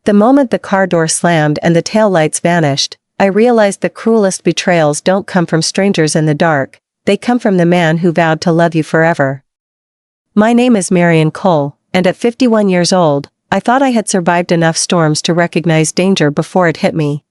The moment the car door slammed and the taillights vanished, I realized the cruelest betrayals don't come from strangers in the dark, they come from the man who vowed to love you forever. My name is Marion Cole, and at 51 years old, I thought I had survived enough storms to recognize danger before it hit me.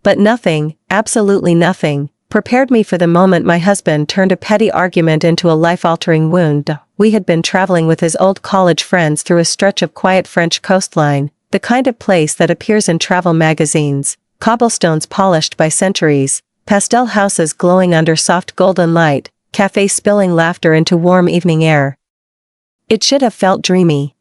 But nothing, absolutely nothing, prepared me for the moment my husband turned a petty argument into a life-altering wound. We had been traveling with his old college friends through a stretch of quiet French coastline, the kind of place that appears in travel magazines, cobblestones polished by centuries, pastel houses glowing under soft golden light, cafes spilling laughter into warm evening air. It should have felt dreamy.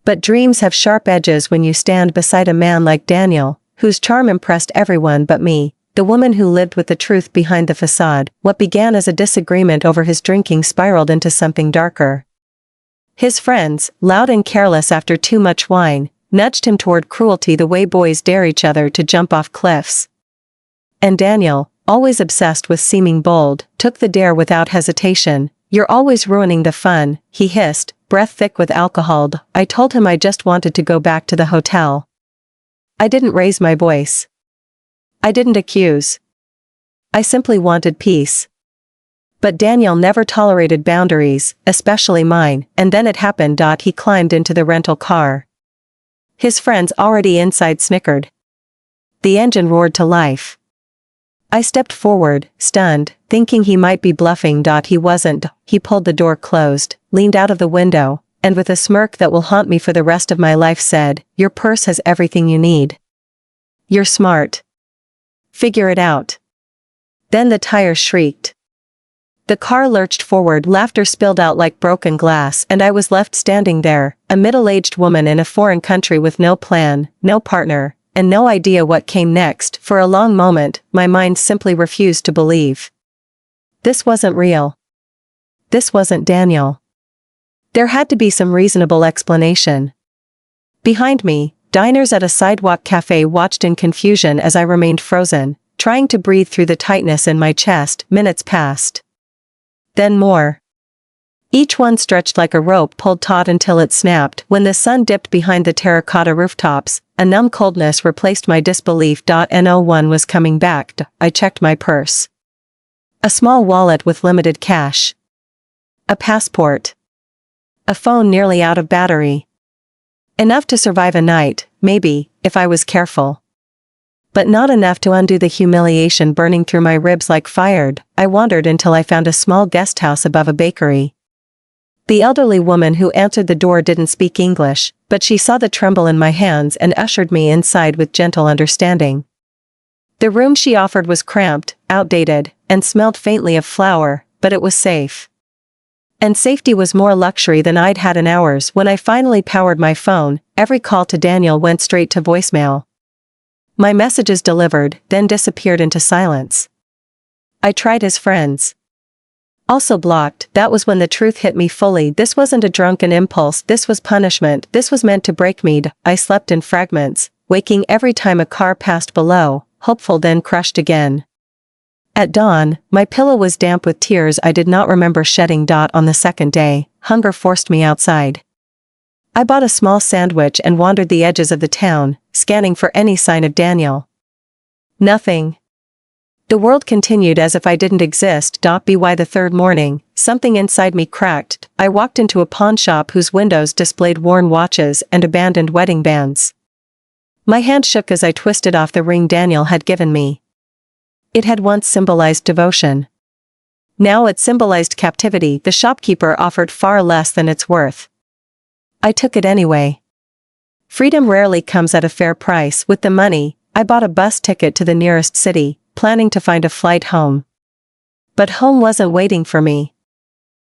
But dreams have sharp edges when you stand beside a man like Daniel, whose charm impressed everyone but me, the woman who lived with the truth behind the facade. What began as a disagreement over his drinking spiraled into something darker. His friends, loud and careless after too much wine, nudged him toward cruelty the way boys dare each other to jump off cliffs. And Daniel, always obsessed with seeming bold, took the dare without hesitation. "You're always ruining the fun," he hissed, breath thick with alcohol. I told him I just wanted to go back to the hotel. I didn't raise my voice. I didn't accuse. I simply wanted peace. But Daniel never tolerated boundaries, especially mine, and then it happened. He climbed into the rental car. His friends already inside snickered. The engine roared to life. I stepped forward, stunned, thinking he might be bluffing. He wasn't. He pulled the door closed, leaned out of the window, and with a smirk that will haunt me for the rest of my life said, "Your purse has everything you need. You're smart. Figure it out." Then the tires shrieked. The car lurched forward, laughter spilled out like broken glass, and I was left standing there, a middle-aged woman in a foreign country with no plan, no partner, and no idea what came next. For a long moment, my mind simply refused to believe. This wasn't real. This wasn't Daniel. There had to be some reasonable explanation. Behind me, diners at a sidewalk cafe watched in confusion as I remained frozen, trying to breathe through the tightness in my chest. Minutes passed. Then more. Each one stretched like a rope pulled taut until it snapped. When the sun dipped behind the terracotta rooftops, a numb coldness replaced my disbelief. No one was coming back. I checked my purse. A small wallet with limited cash. A passport. A phone nearly out of battery. Enough to survive a night, maybe, if I was careful. But not enough to undo the humiliation burning through my ribs like fire. I wandered until I found a small guest house above a bakery. The elderly woman who answered the door didn't speak English, but she saw the tremble in my hands and ushered me inside with gentle understanding. The room she offered was cramped, outdated, and smelled faintly of flour, but it was safe. And safety was more luxury than I'd had in hours. When I finally powered my phone, every call to Daniel went straight to voicemail. My messages delivered, then disappeared into silence. I tried his friends. Also blocked. That was when the truth hit me fully. This wasn't a drunken impulse, this was punishment, this was meant to break me. I slept in fragments, waking every time a car passed below, hopeful then crushed again. At dawn, my pillow was damp with tears I did not remember shedding. On the second day, hunger forced me outside. I bought a small sandwich and wandered the edges of the town, scanning for any sign of Daniel. Nothing. The world continued as if I didn't exist. By the third morning, something inside me cracked. I walked into a pawn shop whose windows displayed worn watches and abandoned wedding bands. My hand shook as I twisted off the ring Daniel had given me. It had once symbolized devotion. Now it symbolized captivity. The shopkeeper offered far less than its worth. I took it anyway. Freedom rarely comes at a fair price. With the money, I bought a bus ticket to the nearest city, planning to find a flight home. But home wasn't waiting for me.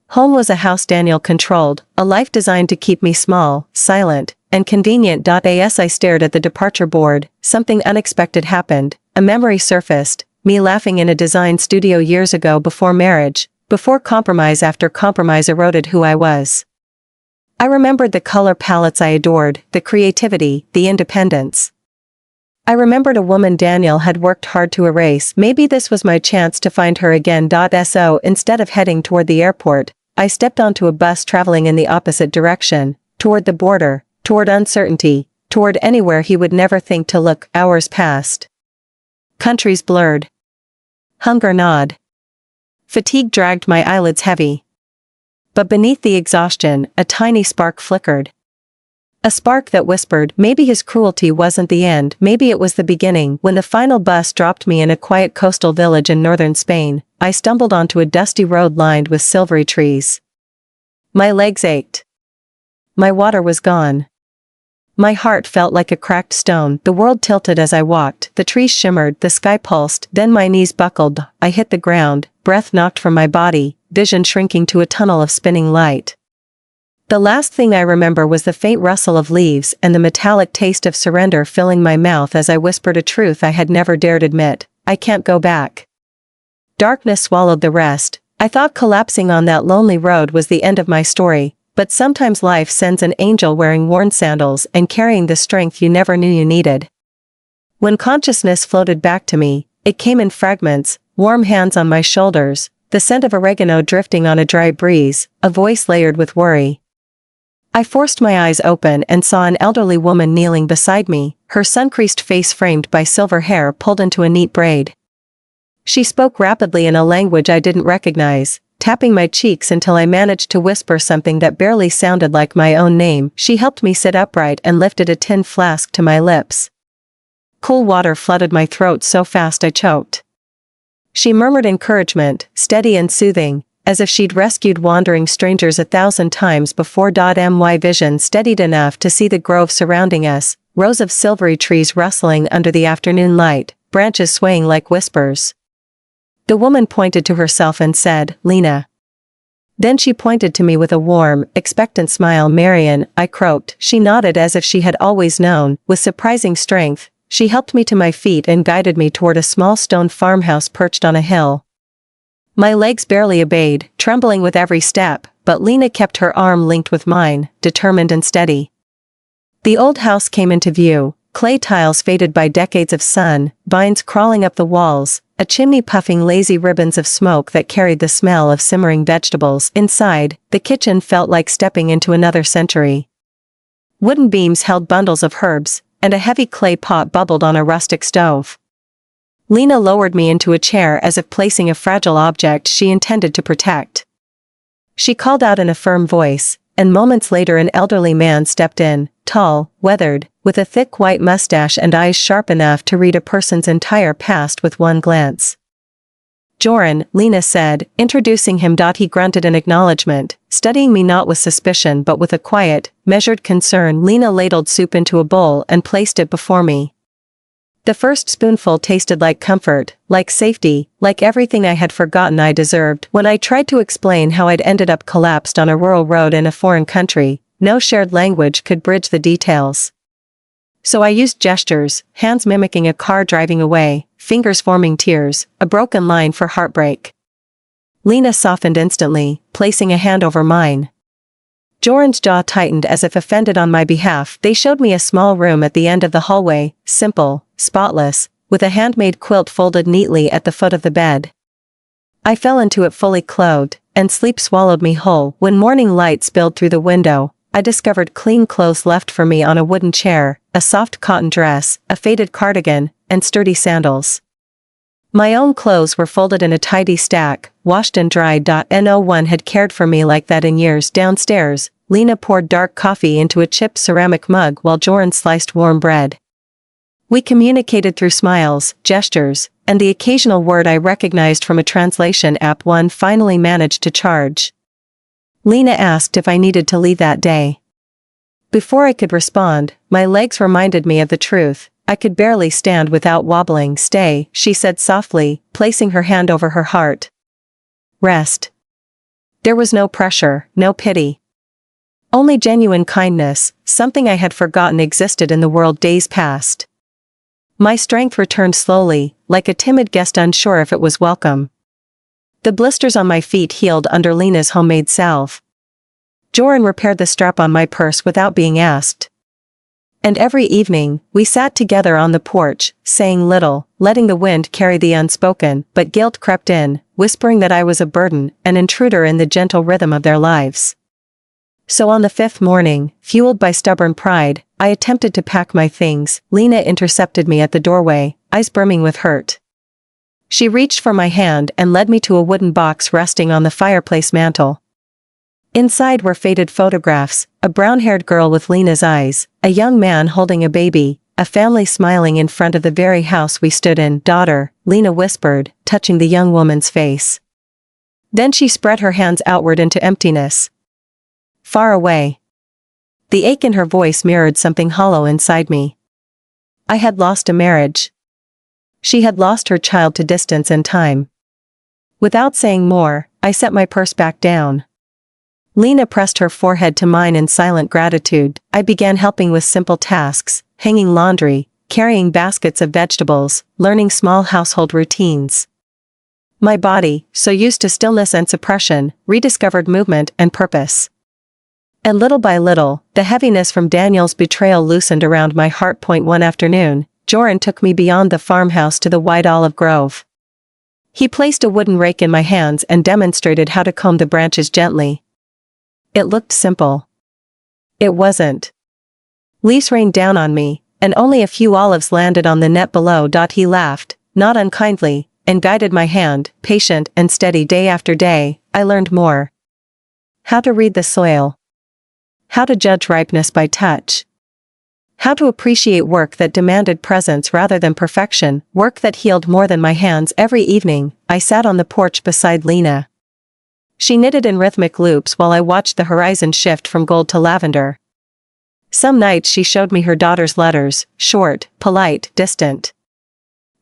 Home was a house Daniel controlled, a life designed to keep me small, silent, and convenient. As I stared at the departure board, something unexpected happened. A memory surfaced, me laughing in a design studio years ago before marriage, before compromise after compromise eroded who I was. I remembered the color palettes I adored, the creativity, the independence. I remembered a woman Daniel had worked hard to erase. Maybe this was my chance to find her again. So instead of heading toward the airport, I stepped onto a bus traveling in the opposite direction, toward the border, toward uncertainty, Toward anywhere he would never think to look. Hours passed. Countries blurred. Hunger gnawed. Fatigue dragged my eyelids heavy. But beneath the exhaustion, a tiny spark flickered. A spark that whispered, maybe his cruelty wasn't the end, maybe it was the beginning. When the final bus dropped me in a quiet coastal village in northern Spain, I stumbled onto a dusty road lined with silvery trees. My legs ached. My water was gone. My heart felt like a cracked stone. The world tilted as I walked, the trees shimmered, the sky pulsed, then my knees buckled, I hit the ground, breath knocked from my body, vision shrinking to a tunnel of spinning light. The last thing I remember was the faint rustle of leaves and the metallic taste of surrender filling my mouth as I whispered a truth I had never dared admit: I can't go back. Darkness swallowed the rest. I thought collapsing on that lonely road was the end of my story, but sometimes life sends an angel wearing worn sandals and carrying the strength you never knew you needed. When consciousness floated back to me, it came in fragments, warm hands on my shoulders, the scent of oregano drifting on a dry breeze, a voice layered with worry. I forced my eyes open and saw an elderly woman kneeling beside me, her sun-creased face framed by silver hair pulled into a neat braid. She spoke rapidly in a language I didn't recognize, tapping my cheeks until I managed to whisper something that barely sounded like my own name. She helped me sit upright and lifted a tin flask to my lips. Cool water flooded my throat so fast I choked. She murmured encouragement, steady and soothing, as if she'd rescued wandering strangers 1,000 times before. My vision steadied enough to see the grove surrounding us, rows of silvery trees rustling under the afternoon light, branches swaying like whispers. The woman pointed to herself and said, "Lena." Then she pointed to me with a warm, expectant smile. "Marion," I croaked. She nodded as if she had always known. With surprising strength, she helped me to my feet and guided me toward a small stone farmhouse perched on a hill. My legs barely obeyed, trembling with every step, but Lena kept her arm linked with mine, determined and steady. The old house came into view, clay tiles faded by decades of sun, vines crawling up the walls, a chimney puffing lazy ribbons of smoke that carried the smell of simmering vegetables. Inside, the kitchen felt like stepping into another century. Wooden beams held bundles of herbs, and a heavy clay pot bubbled on a rustic stove. Lena lowered me into a chair as if placing a fragile object she intended to protect. She called out in a firm voice, and moments later an elderly man stepped in, tall, weathered, with a thick white mustache and eyes sharp enough to read a person's entire past with one glance. "Joran," Lena said, introducing him. He grunted in acknowledgement, studying me not with suspicion but with a quiet, measured concern. Lena ladled soup into a bowl and placed it before me. The first spoonful tasted like comfort, like safety, like everything I had forgotten I deserved. When I tried to explain how I'd ended up collapsed on a rural road in a foreign country, no shared language could bridge the details. So I used gestures, hands mimicking a car driving away, fingers forming tears, a broken line for heartbreak. Lena softened instantly, placing a hand over mine. Joran's jaw tightened as if offended on my behalf. They showed me a small room at the end of the hallway, simple, spotless, with a handmade quilt folded neatly at the foot of the bed. I fell into it fully clothed, and sleep swallowed me whole. When morning light spilled through the window, I discovered clean clothes left for me on a wooden chair, a soft cotton dress, a faded cardigan, and sturdy sandals. My own clothes were folded in a tidy stack, washed and dried. No one had cared for me like that in years. Downstairs, Lena poured dark coffee into a chipped ceramic mug while Joran sliced warm bread. We communicated through smiles, gestures, and the occasional word I recognized from a translation app one finally managed to charge. Lena asked if I needed to leave that day. Before I could respond, my legs reminded me of the truth. I could barely stand without wobbling. "Stay," she said softly, placing her hand over her heart. "Rest." There was no pressure, no pity. Only genuine kindness, something I had forgotten existed in the world days past. My strength returned slowly, like a timid guest unsure if it was welcome. The blisters on my feet healed under Lena's homemade salve. Joran repaired the strap on my purse without being asked. And every evening, we sat together on the porch, saying little, letting the wind carry the unspoken, but guilt crept in, whispering that I was a burden, an intruder in the gentle rhythm of their lives. So on the fifth morning, fueled by stubborn pride, I attempted to pack my things. Lena intercepted me at the doorway, eyes brimming with hurt. She reached for my hand and led me to a wooden box resting on the fireplace mantel. Inside were faded photographs, a brown-haired girl with Lena's eyes, a young man holding a baby, a family smiling in front of the very house we stood in. "Daughter," Lena whispered, touching the young woman's face. Then she spread her hands outward into emptiness. Far away. The ache in her voice mirrored something hollow inside me. I had lost a marriage. She had lost her child to distance and time. Without saying more, I set my purse back down. Lena pressed her forehead to mine in silent gratitude. I began helping with simple tasks, hanging laundry, carrying baskets of vegetables, learning small household routines. My body, so used to stillness and suppression, rediscovered movement and purpose. And little by little, the heaviness from Daniel's betrayal loosened around my heart. One afternoon, Joran took me beyond the farmhouse to the wide olive grove. He placed a wooden rake in my hands and demonstrated how to comb the branches gently. It looked simple. It wasn't. Leaves rained down on me, and only a few olives landed on the net below. He laughed, not unkindly, and guided my hand, patient and steady. Day after day, I learned more. How to read the soil. How to judge ripeness by touch. How to appreciate work that demanded presence rather than perfection, work that healed more than my hands. Every evening, I sat on the porch beside Lena. She knitted in rhythmic loops while I watched the horizon shift from gold to lavender. Some nights she showed me her daughter's letters, short, polite, distant.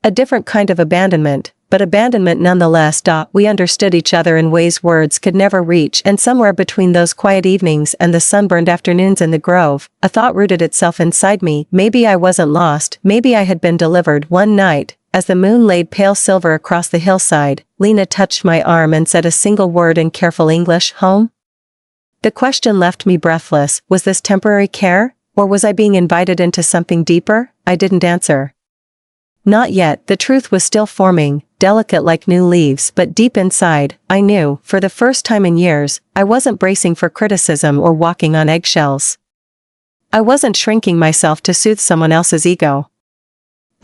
A different kind of abandonment, but abandonment nonetheless. We understood each other in ways words could never reach, and somewhere between those quiet evenings and the sunburned afternoons in the grove, a thought rooted itself inside me. Maybe I wasn't lost, maybe I had been delivered. One night, as the moon laid pale silver across the hillside, Lena touched my arm and said a single word in careful English: "Home?" The question left me breathless. Was this temporary care, or was I being invited into something deeper? I didn't answer. Not yet. The truth was still forming, delicate like new leaves, but deep inside, I knew, for the first time in years, I wasn't bracing for criticism or walking on eggshells. I wasn't shrinking myself to soothe someone else's ego.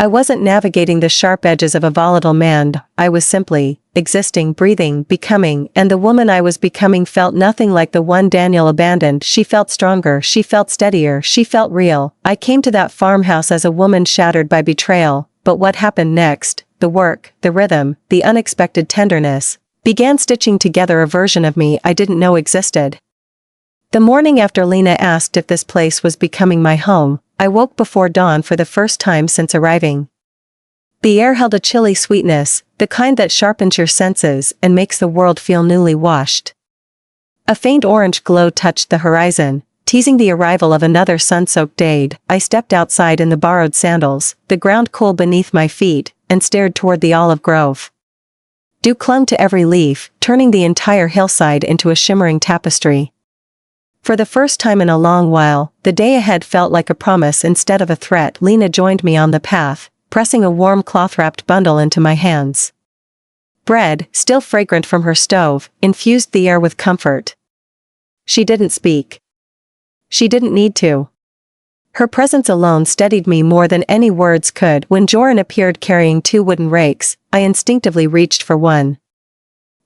I wasn't navigating the sharp edges of a volatile man. I was simply existing, breathing, becoming, and the woman I was becoming felt nothing like the one Daniel abandoned. She felt stronger, she felt steadier, she felt real. I came to that farmhouse as a woman shattered by betrayal, but what happened next, the work, the rhythm, the unexpected tenderness, began stitching together a version of me I didn't know existed. The morning after Lena asked if this place was becoming my home, I woke before dawn for the first time since arriving. The air held a chilly sweetness, the kind that sharpens your senses and makes the world feel newly washed. A faint orange glow touched the horizon, teasing the arrival of another sun-soaked day. I stepped outside in the borrowed sandals, the ground cool beneath my feet, and stared toward the olive grove. Dew clung to every leaf, turning the entire hillside into a shimmering tapestry. For the first time in a long while, the day ahead felt like a promise instead of a threat. Lena joined me on the path, pressing a warm cloth-wrapped bundle into my hands. Bread, still fragrant from her stove, infused the air with comfort. She didn't speak. She didn't need to. Her presence alone steadied me more than any words could. When Joran appeared carrying 2 wooden rakes, I instinctively reached for one.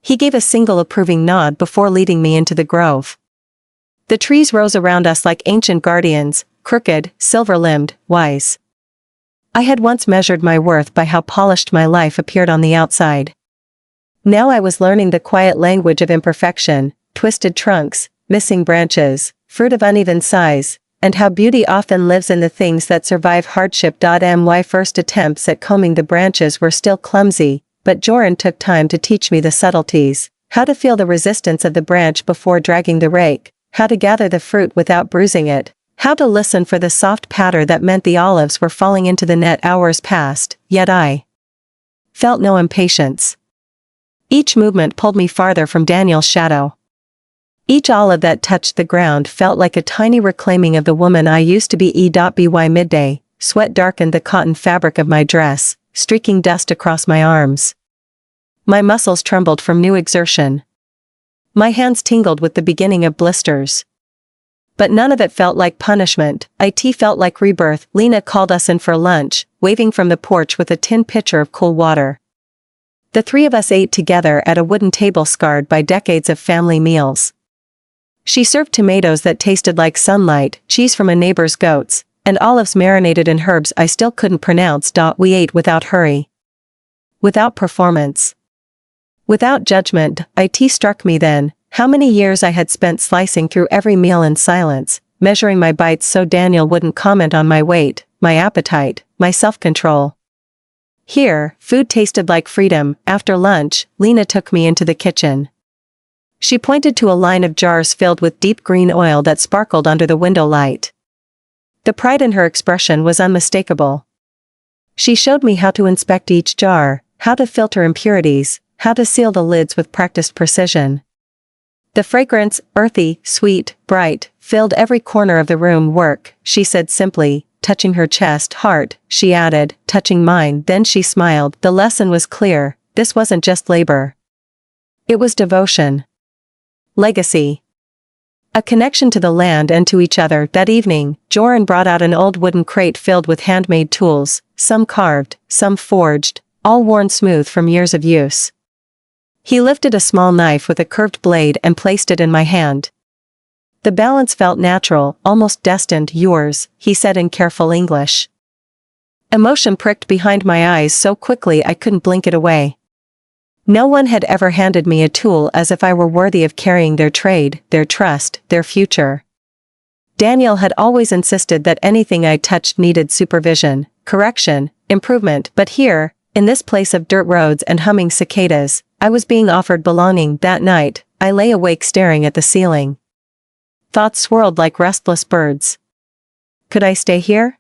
He gave a single approving nod before leading me into the grove. The trees rose around us like ancient guardians, crooked, silver-limbed, wise. I had once measured my worth by how polished my life appeared on the outside. Now I was learning the quiet language of imperfection, twisted trunks, missing branches, fruit of uneven size, and how beauty often lives in the things that survive hardship. My first attempts at combing the branches were still clumsy, but Joran took time to teach me the subtleties, how to feel the resistance of the branch before dragging the rake, how to gather the fruit without bruising it, how to listen for the soft patter that meant the olives were falling into the net. Hours passed, yet I felt no impatience. Each movement pulled me farther from Daniel's shadow. Each olive that touched the ground felt like a tiny reclaiming of the woman I used to be. By midday, sweat darkened the cotton fabric of my dress, streaking dust across my arms. My muscles trembled from new exertion. My hands tingled with the beginning of blisters. But none of it felt like punishment. It felt like rebirth. Lena called us in for lunch, waving from the porch with a tin pitcher of cool water. The three of us ate together at a wooden table scarred by decades of family meals. She served tomatoes that tasted like sunlight, cheese from a neighbor's goats, and olives marinated in herbs I still couldn't pronounce. We ate without hurry. Without performance. Without judgment. It struck me then, how many years I had spent slicing through every meal in silence, measuring my bites so Daniel wouldn't comment on my weight, my appetite, my self-control. Here, food tasted like freedom. After lunch, Lena took me into the kitchen. She pointed to a line of jars filled with deep green oil that sparkled under the window light. The pride in her expression was unmistakable. She showed me how to inspect each jar, how to filter impurities, how to seal the lids with practiced precision. The fragrance, earthy, sweet, bright, filled every corner of the room. Work, she said simply, touching her chest. Heart, she added, touching mine. Then she smiled. The lesson was clear. This wasn't just labor. It was devotion. Legacy. A connection to the land and to each other. That evening, Joran brought out an old wooden crate filled with handmade tools, some carved, some forged, all worn smooth from years of use. He lifted a small knife with a curved blade and placed it in my hand. The balance felt natural, almost destined. Yours, he said in careful English. Emotion pricked behind my eyes so quickly I couldn't blink it away. No one had ever handed me a tool as if I were worthy of carrying their trade, their trust, their future. Daniel had always insisted that anything I touched needed supervision, correction, improvement, but here, in this place of dirt roads and humming cicadas, I was being offered belonging. That night, I lay awake staring at the ceiling. Thoughts swirled like restless birds. Could I stay here?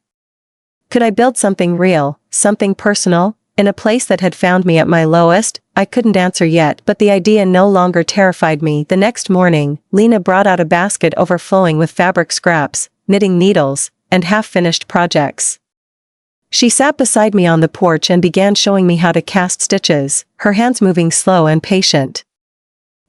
Could I build something real, something personal, in a place that had found me at my lowest? I couldn't answer yet, but the idea no longer terrified me. The next morning, Lena brought out a basket overflowing with fabric scraps, knitting needles, and half-finished projects. She sat beside me on the porch and began showing me how to cast stitches, her hands moving slow and patient.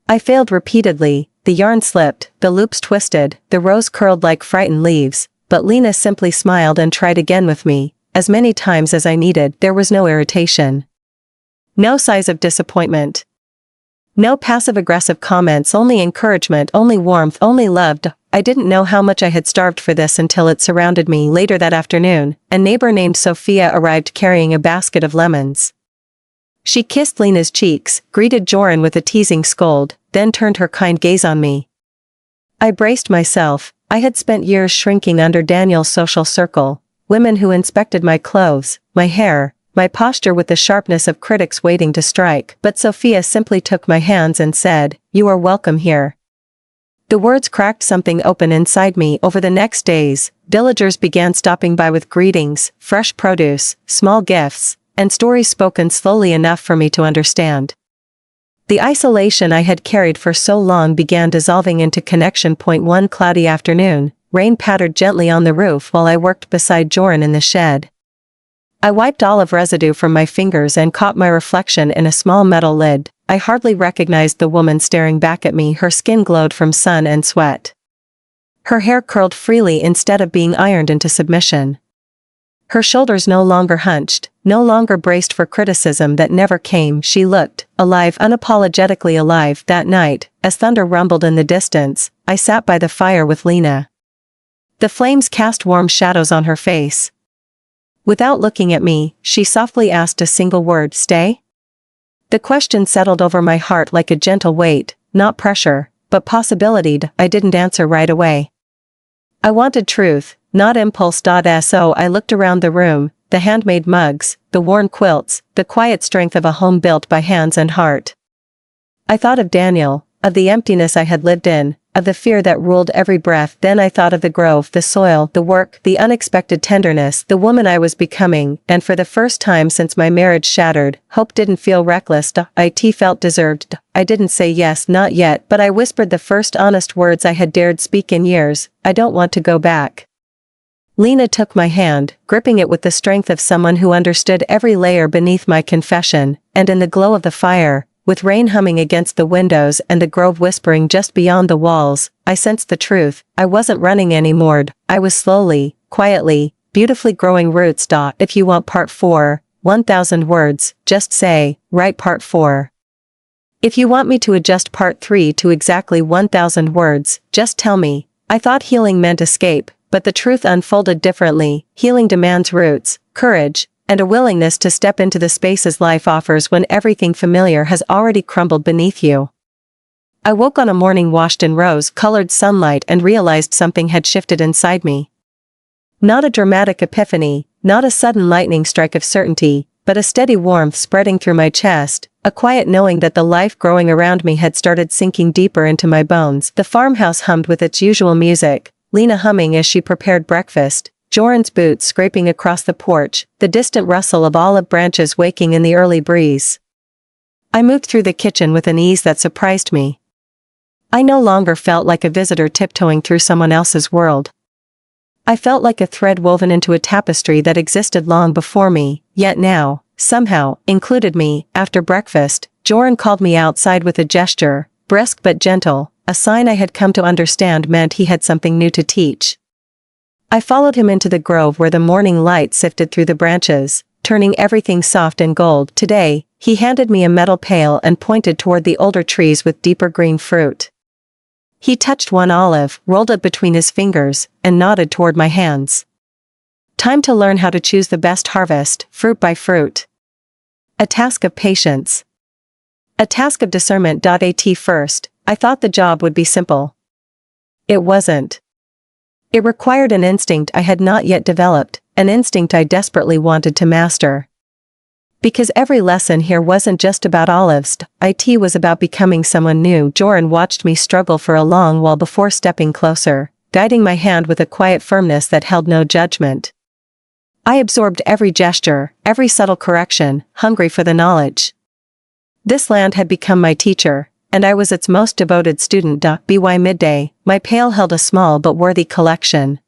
I failed repeatedly, the yarn slipped, the loops twisted, the rows curled like frightened leaves, but Lena simply smiled and tried again with me, as many times as I needed. There was no irritation. No sighs of disappointment. No passive-aggressive comments, only encouragement, only warmth, only love. I didn't know how much I had starved for this until it surrounded me. Later that afternoon, a neighbor named Sophia arrived carrying a basket of lemons. She kissed Lena's cheeks, greeted Joran with a teasing scold, then turned her kind gaze on me. I braced myself. I had spent years shrinking under Daniel's social circle, women who inspected my clothes, my hair, my posture with the sharpness of critics waiting to strike. But Sophia simply took my hands and said, "You are welcome here." The words cracked something open inside me. Over the next days, villagers began stopping by with greetings, fresh produce, small gifts, and stories spoken slowly enough for me to understand. The isolation I had carried for so long began dissolving into connection. One cloudy afternoon, rain pattered gently on the roof while I worked beside Joran in the shed. I wiped olive residue from my fingers and caught my reflection in a small metal lid. I hardly recognized the woman staring back at me. Her skin glowed from sun and sweat. Her hair curled freely instead of being ironed into submission. Her shoulders no longer hunched, no longer braced for criticism that never came. She looked alive, unapologetically alive. That night, as thunder rumbled in the distance, I sat by the fire with Lena. The flames cast warm shadows on her face. Without looking at me, she softly asked a single word, "Stay?" The question settled over my heart like a gentle weight, not pressure, but possibility. I didn't answer right away. I wanted truth, not impulse. So I looked around the room, the handmade mugs, the worn quilts, the quiet strength of a home built by hands and heart. I thought of Daniel, of the emptiness I had lived in, of the fear that ruled every breath. Then I thought of the grove, the soil, the work, the unexpected tenderness, the woman I was becoming, and for the first time since my marriage shattered, hope didn't feel reckless. It felt deserved. I didn't say yes, not yet, but I whispered the first honest words I had dared speak in years. I don't want to go back. Lena took my hand, gripping it with the strength of someone who understood every layer beneath my confession, and in the glow of the fire, with rain humming against the windows and the grove whispering just beyond the walls. I sensed the truth. I wasn't running anymore. I was slowly, quietly, beautifully growing roots. If you want part 4, 1,000 words, just say, write part 4. If you want me to adjust part 3 to exactly 1,000 words, just tell me. I thought healing meant escape, but the truth unfolded differently. Healing demands roots, courage, and a willingness to step into the spaces life offers when everything familiar has already crumbled beneath you. I woke on a morning washed in rose-colored sunlight and realized something had shifted inside me. Not a dramatic epiphany, not a sudden lightning strike of certainty, but a steady warmth spreading through my chest, a quiet knowing that the life growing around me had started sinking deeper into my bones. The farmhouse hummed with its usual music, Lena humming as she prepared breakfast, Joran's boots scraping across the porch, the distant rustle of olive branches waking in the early breeze. I moved through the kitchen with an ease that surprised me. I no longer felt like a visitor tiptoeing through someone else's world. I felt like a thread woven into a tapestry that existed long before me, yet now, somehow, included me. After breakfast, Joran called me outside with a gesture, brusque but gentle, a sign I had come to understand meant he had something new to teach. I followed him into the grove where the morning light sifted through the branches, turning everything soft and gold. Today, he handed me a metal pail and pointed toward the older trees with deeper green fruit. He touched one olive, rolled it between his fingers, and nodded toward my hands. Time to learn how to choose the best harvest, fruit by fruit. A task of patience. A task of discernment. At first, I thought the job would be simple. It wasn't. It required an instinct I had not yet developed, an instinct I desperately wanted to master. Because every lesson here wasn't just about olives, it was about becoming someone new. Joran watched me struggle for a long while before stepping closer, guiding my hand with a quiet firmness that held no judgment. I absorbed every gesture, every subtle correction, hungry for the knowledge. This land had become my teacher, and I was its most devoted student. By midday, my pail held a small but worthy collection.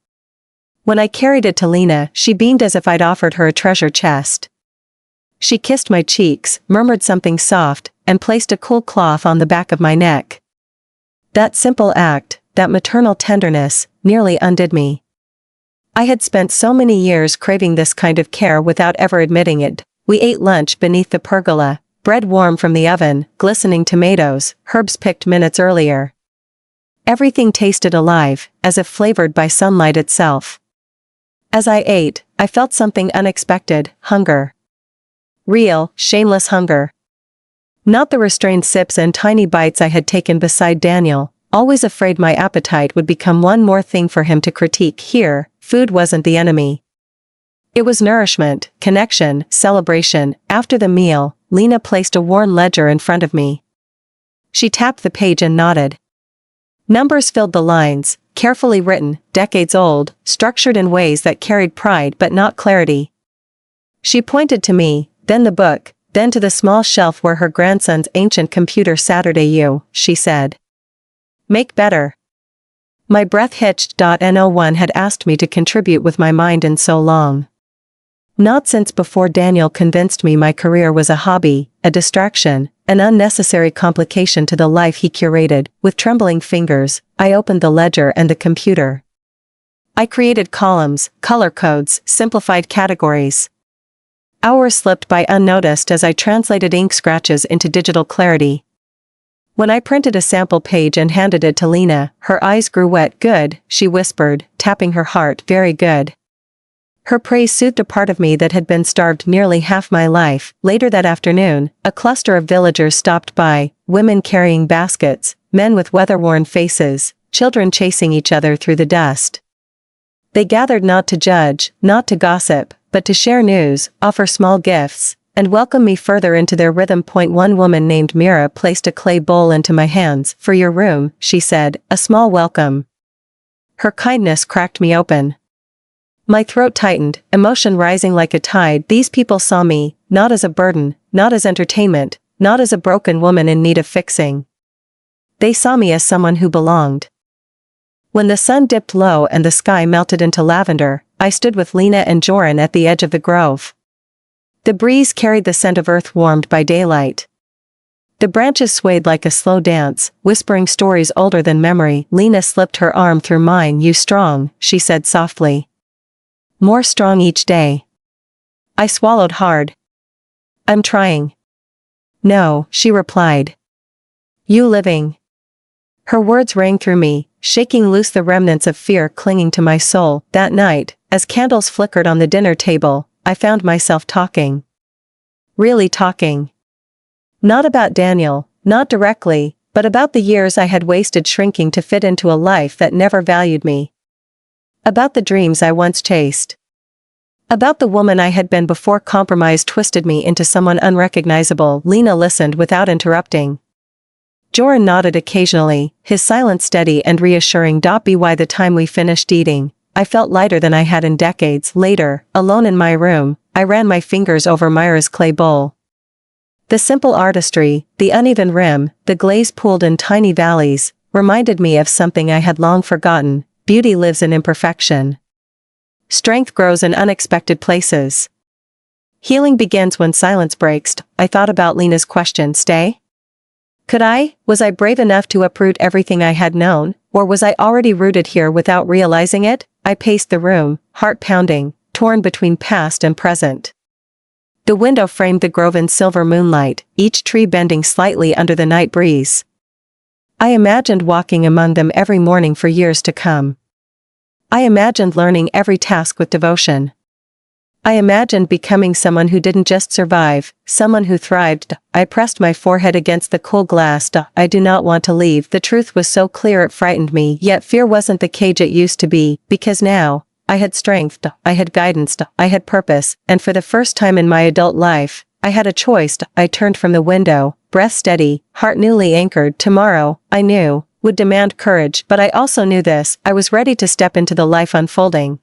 When I carried it to Lena, she beamed as if I'd offered her a treasure chest. She kissed my cheeks, murmured something soft, and placed a cool cloth on the back of my neck. That simple act, that maternal tenderness, nearly undid me. I had spent so many years craving this kind of care without ever admitting it. We ate lunch beneath the pergola, bread warm from the oven, glistening tomatoes, herbs picked minutes earlier. Everything tasted alive, as if flavored by sunlight itself. As I ate, I felt something unexpected, hunger. Real, shameless hunger. Not the restrained sips and tiny bites I had taken beside Daniel, always afraid my appetite would become one more thing for him to critique. Here, food wasn't the enemy. It was nourishment, connection, celebration. After the meal, Lena placed a worn ledger in front of me. She tapped the page and nodded. Numbers filled the lines, carefully written, decades old, structured in ways that carried pride but not clarity. She pointed to me, then the book, then to the small shelf where her grandson's ancient computer Saturday she said. Make better. My breath hitched. No one had asked me to contribute with my mind in so long. Not since before Daniel convinced me my career was a hobby, a distraction, an unnecessary complication to the life he curated. With trembling fingers, I opened the ledger and the computer. I created columns, color codes, simplified categories. Hours slipped by unnoticed as I translated ink scratches into digital clarity. When I printed a sample page and handed it to Lena, her eyes grew wet. Good, she whispered, tapping her heart. Very good. Her praise soothed a part of me that had been starved nearly half my life. Later that afternoon, a cluster of villagers stopped by, women carrying baskets, men with weather-worn faces, children chasing each other through the dust. They gathered not to judge, not to gossip, but to share news, offer small gifts, and welcome me further into their rhythm. One woman named Mira placed a clay bowl into my hands. For your room, she said, a small welcome. Her kindness cracked me open. My throat tightened, emotion rising like a tide. These people saw me, not as a burden, not as entertainment, not as a broken woman in need of fixing. They saw me as someone who belonged. When the sun dipped low and the sky melted into lavender, I stood with Lena and Joran at the edge of the grove. The breeze carried the scent of earth warmed by daylight. The branches swayed like a slow dance, whispering stories older than memory. Lena slipped her arm through mine. You strong, she said softly. More strong each day. I swallowed hard. I'm trying. No, she replied. You living. Her words rang through me, shaking loose the remnants of fear clinging to my soul. That night, as candles flickered on the dinner table, I found myself talking. Really talking. Not about Daniel, not directly, but about the years I had wasted shrinking to fit into a life that never valued me. About the dreams I once chased. About the woman I had been before compromise twisted me into someone unrecognizable. Lena listened without interrupting. Joran nodded occasionally, his silence steady and reassuring. By the time we finished eating, I felt lighter than I had in decades. Later, alone in my room, I ran my fingers over Myra's clay bowl. The simple artistry, the uneven rim, the glaze pooled in tiny valleys, reminded me of something I had long forgotten. Beauty lives in imperfection. Strength grows in unexpected places. Healing begins when silence breaks. I thought about Lena's question. Stay? Could I? Was I brave enough to uproot everything I had known, or was I already rooted here without realizing it? I paced the room, heart pounding, torn between past and present. The window framed the grove in silver moonlight, each tree bending slightly under the night breeze. I imagined walking among them every morning for years to come. I imagined learning every task with devotion. I imagined becoming someone who didn't just survive, someone who thrived. I pressed my forehead against the cool glass. I do not want to leave. The truth was so clear it frightened me, yet fear wasn't the cage it used to be, because now, I had strength, I had guidance, I had purpose, and for the first time in my adult life, I had a choice. I turned from the window, breath steady, heart newly anchored. Tomorrow, I knew, would demand courage, but I also knew this: I was ready to step into the life unfolding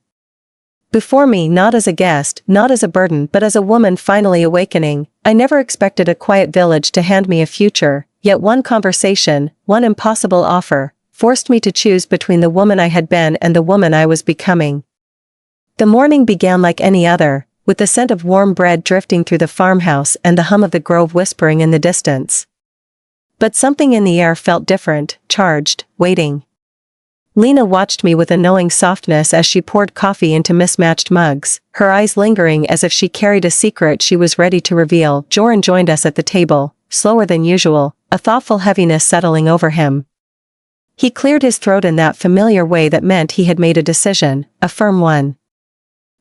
before me, not as a guest, not as a burden, but as a woman finally awakening. I never expected a quiet village to hand me a future, yet one conversation, one impossible offer, forced me to choose between the woman I had been and the woman I was becoming. The morning began like any other, with the scent of warm bread drifting through the farmhouse and the hum of the grove whispering in the distance. But something in the air felt different, charged, waiting. Lena watched me with a knowing softness as she poured coffee into mismatched mugs, her eyes lingering as if she carried a secret she was ready to reveal. Joran joined us at the table, slower than usual, a thoughtful heaviness settling over him. He cleared his throat in that familiar way that meant he had made a decision, a firm one.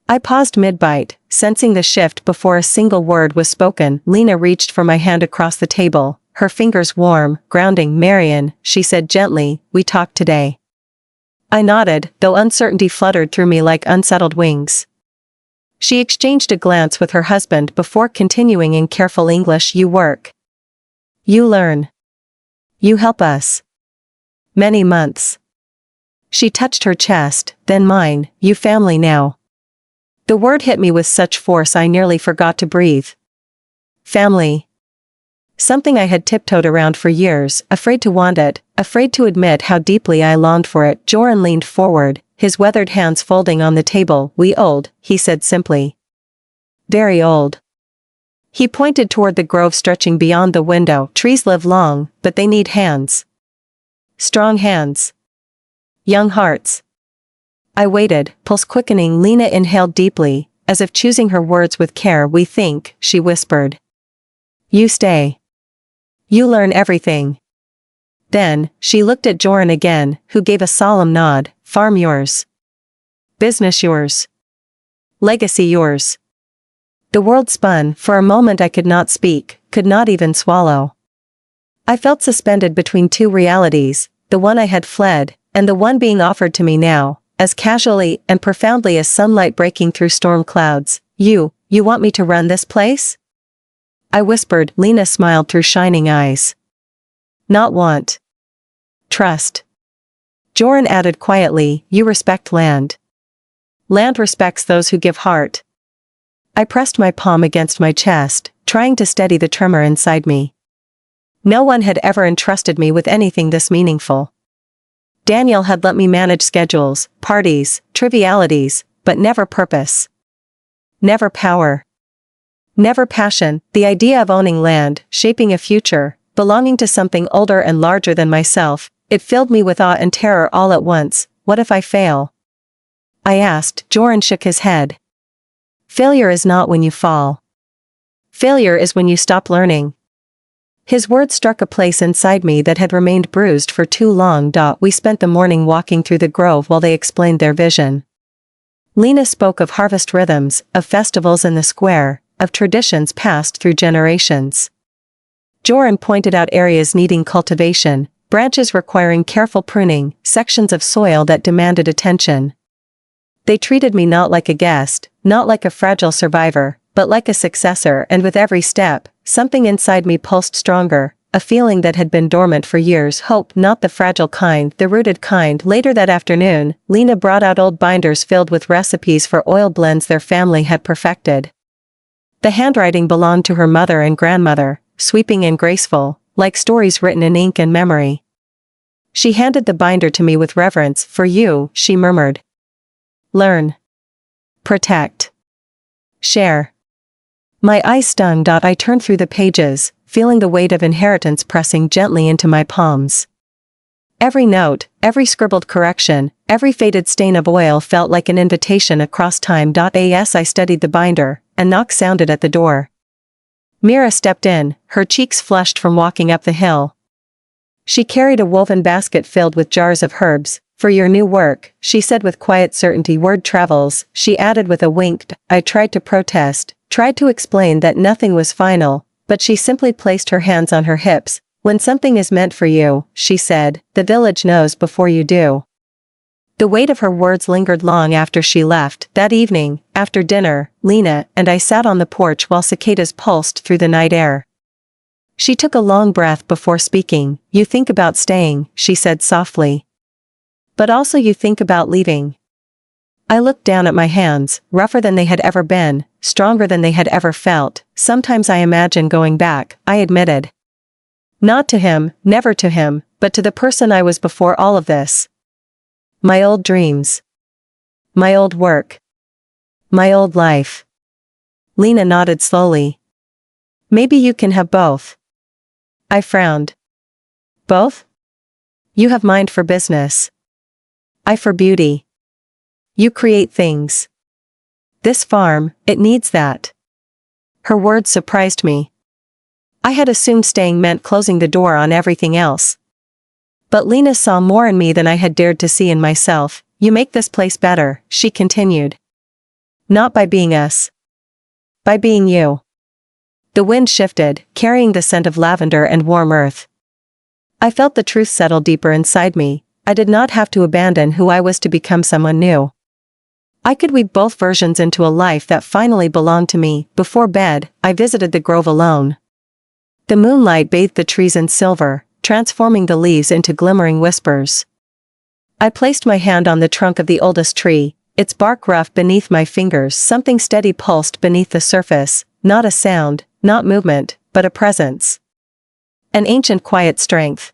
I paused mid-bite, sensing the shift before a single word was spoken. Lena reached for my hand across the table, her fingers warm, grounding. Marion, she said gently, we talked today. I nodded, though uncertainty fluttered through me like unsettled wings. She exchanged a glance with her husband before continuing in careful English. You work. You learn. You help us. Many months. She touched her chest, then mine. You family now. The word hit me with such force I nearly forgot to breathe. Family. Something I had tiptoed around for years, afraid to want it, afraid to admit how deeply I longed for it. Joran leaned forward, his weathered hands folding on the table. We old, he said simply. Very old. He pointed toward the grove stretching beyond the window. Trees live long, but they need hands. Strong hands. Young hearts. I waited, pulse quickening. Lena inhaled deeply, as if choosing her words with care. We think, she whispered. You stay. You learn everything. Then, she looked at Joran again, who gave a solemn nod. Farm yours. Business yours. Legacy yours. The world spun. For a moment I could not speak, could not even swallow. I felt suspended between two realities, the one I had fled, and the one being offered to me now, as casually and profoundly as sunlight breaking through storm clouds. You want me to run this place? I whispered. Lena smiled through shining eyes. Not want. Trust. Joran added quietly, you respect land. Land respects those who give heart. I pressed my palm against my chest, trying to steady the tremor inside me. No one had ever entrusted me with anything this meaningful. Daniel had let me manage schedules, parties, trivialities, but never purpose. Never power. Never passion. The idea of owning land, shaping a future, belonging to something older and larger than myself. It filled me with awe and terror all at once. What if I fail? I asked. Joran shook his head. Failure is not when you fall. Failure is when you stop learning. His words struck a place inside me that had remained bruised for too long. We spent the morning walking through the grove while they explained their vision. Lena spoke of harvest rhythms, of festivals in the square, of traditions passed through generations. Joran pointed out areas needing cultivation, branches requiring careful pruning, sections of soil that demanded attention. They treated me not like a guest, not like a fragile survivor, but like a successor, and with every step, something inside me pulsed stronger, a feeling that had been dormant for years. Hope, not the fragile kind, the rooted kind. Later that afternoon, Lena brought out old binders filled with recipes for oil blends their family had perfected. The handwriting belonged to her mother and grandmother, sweeping and graceful, like stories written in ink and memory. She handed the binder to me with reverence. For you, she murmured. Learn. Protect. Share. My eyes stung. I turned through the pages, feeling the weight of inheritance pressing gently into my palms. Every note, every scribbled correction, every faded stain of oil felt like an invitation across time. As I studied the binder, a knock sounded at the door. Mira stepped in, her cheeks flushed from walking up the hill. She carried a woven basket filled with jars of herbs. For your new work, she said with quiet certainty. Word travels, she added with a wink. I tried to protest, tried to explain that nothing was final, but she simply placed her hands on her hips. When something is meant for you, she said, the village knows before you do. The weight of her words lingered long after she left. That evening, after dinner, Lena and I sat on the porch while cicadas pulsed through the night air. She took a long breath before speaking. You think about staying, she said softly. But also you think about leaving. I looked down at my hands, rougher than they had ever been, stronger than they had ever felt. Sometimes I imagine going back, I admitted. Not to him, never to him, but to the person I was before all of this. My old dreams. My old work. My old life. Lena nodded slowly. Maybe you can have both. I frowned. Both? You have mind for business. I for beauty. You create things. This farm, it needs that. Her words surprised me. I had assumed staying meant closing the door on everything else. But Lena saw more in me than I had dared to see in myself. You make this place better, she continued. Not by being us. By being you. The wind shifted, carrying the scent of lavender and warm earth. I felt the truth settle deeper inside me. I did not have to abandon who I was to become someone new. I could weave both versions into a life that finally belonged to me. Before bed, I visited the grove alone. The moonlight bathed the trees in silver, transforming the leaves into glimmering whispers. I placed my hand on the trunk of the oldest tree, its bark rough beneath my fingers. Something steady pulsed beneath the surface, not a sound, not movement, but a presence. An ancient quiet strength.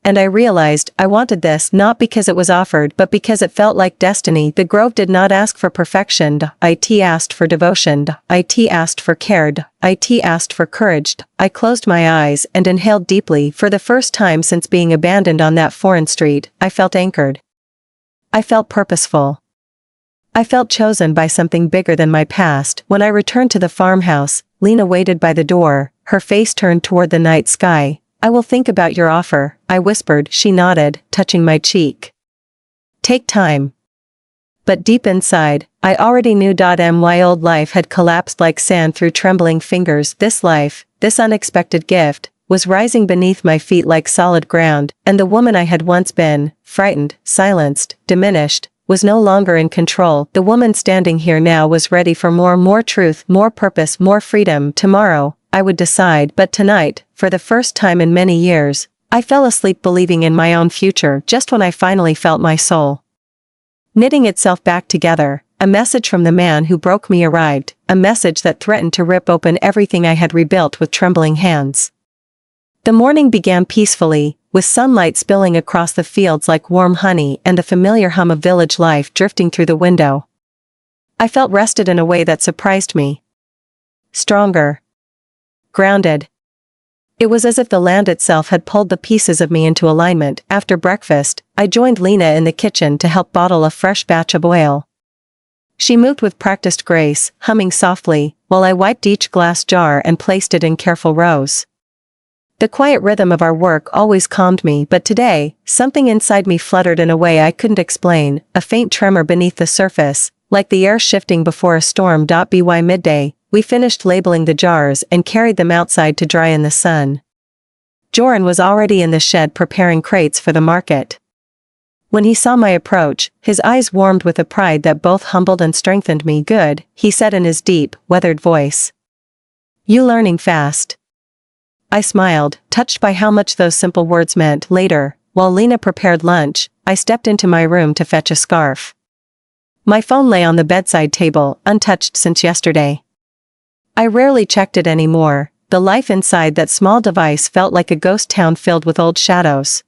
And I realized I wanted this not because it was offered but because it felt like destiny. The grove did not ask for perfection. It asked for devotion. It asked for care. It asked for courage. I closed my eyes and inhaled deeply. For the first time since being abandoned on that foreign street, I felt anchored. I felt purposeful. I felt chosen by something bigger than my past. When I returned to the farmhouse, Lena waited by the door, her face turned toward the night sky. I will think about your offer, I whispered. She nodded, touching my cheek. Take time. But deep inside, I already knew. My old life had collapsed like sand through trembling fingers. This life, this unexpected gift, was rising beneath my feet like solid ground, and the woman I had once been, frightened, silenced, diminished, was no longer in control. The woman standing here now was ready for more truth, more purpose, more freedom. Tomorrow, I would decide. But tonight, for the first time in many years, I fell asleep believing in my own future. Just when I finally felt my soul knitting itself back together, a message from the man who broke me arrived, a message that threatened to rip open everything I had rebuilt with trembling hands. The morning began peacefully, with sunlight spilling across the fields like warm honey and the familiar hum of village life drifting through the window. I felt rested in a way that surprised me. Stronger. Grounded. It was as if the land itself had pulled the pieces of me into alignment. After breakfast, I joined Lena in the kitchen to help bottle a fresh batch of oil. She moved with practiced grace, humming softly, while I wiped each glass jar and placed it in careful rows. The quiet rhythm of our work always calmed me, but today, something inside me fluttered in a way I couldn't explain, a faint tremor beneath the surface, like the air shifting before a storm. By midday, we finished labeling the jars and carried them outside to dry in the sun. Joran was already in the shed preparing crates for the market. When he saw my approach, his eyes warmed with a pride that both humbled and strengthened me. "Good," he said in his deep, weathered voice. "You learning fast." I smiled, touched by how much those simple words meant. Later, while Lena prepared lunch, I stepped into my room to fetch a scarf. My phone lay on the bedside table, untouched since yesterday. I rarely checked it anymore. The life inside that small device felt like a ghost town filled with old shadows.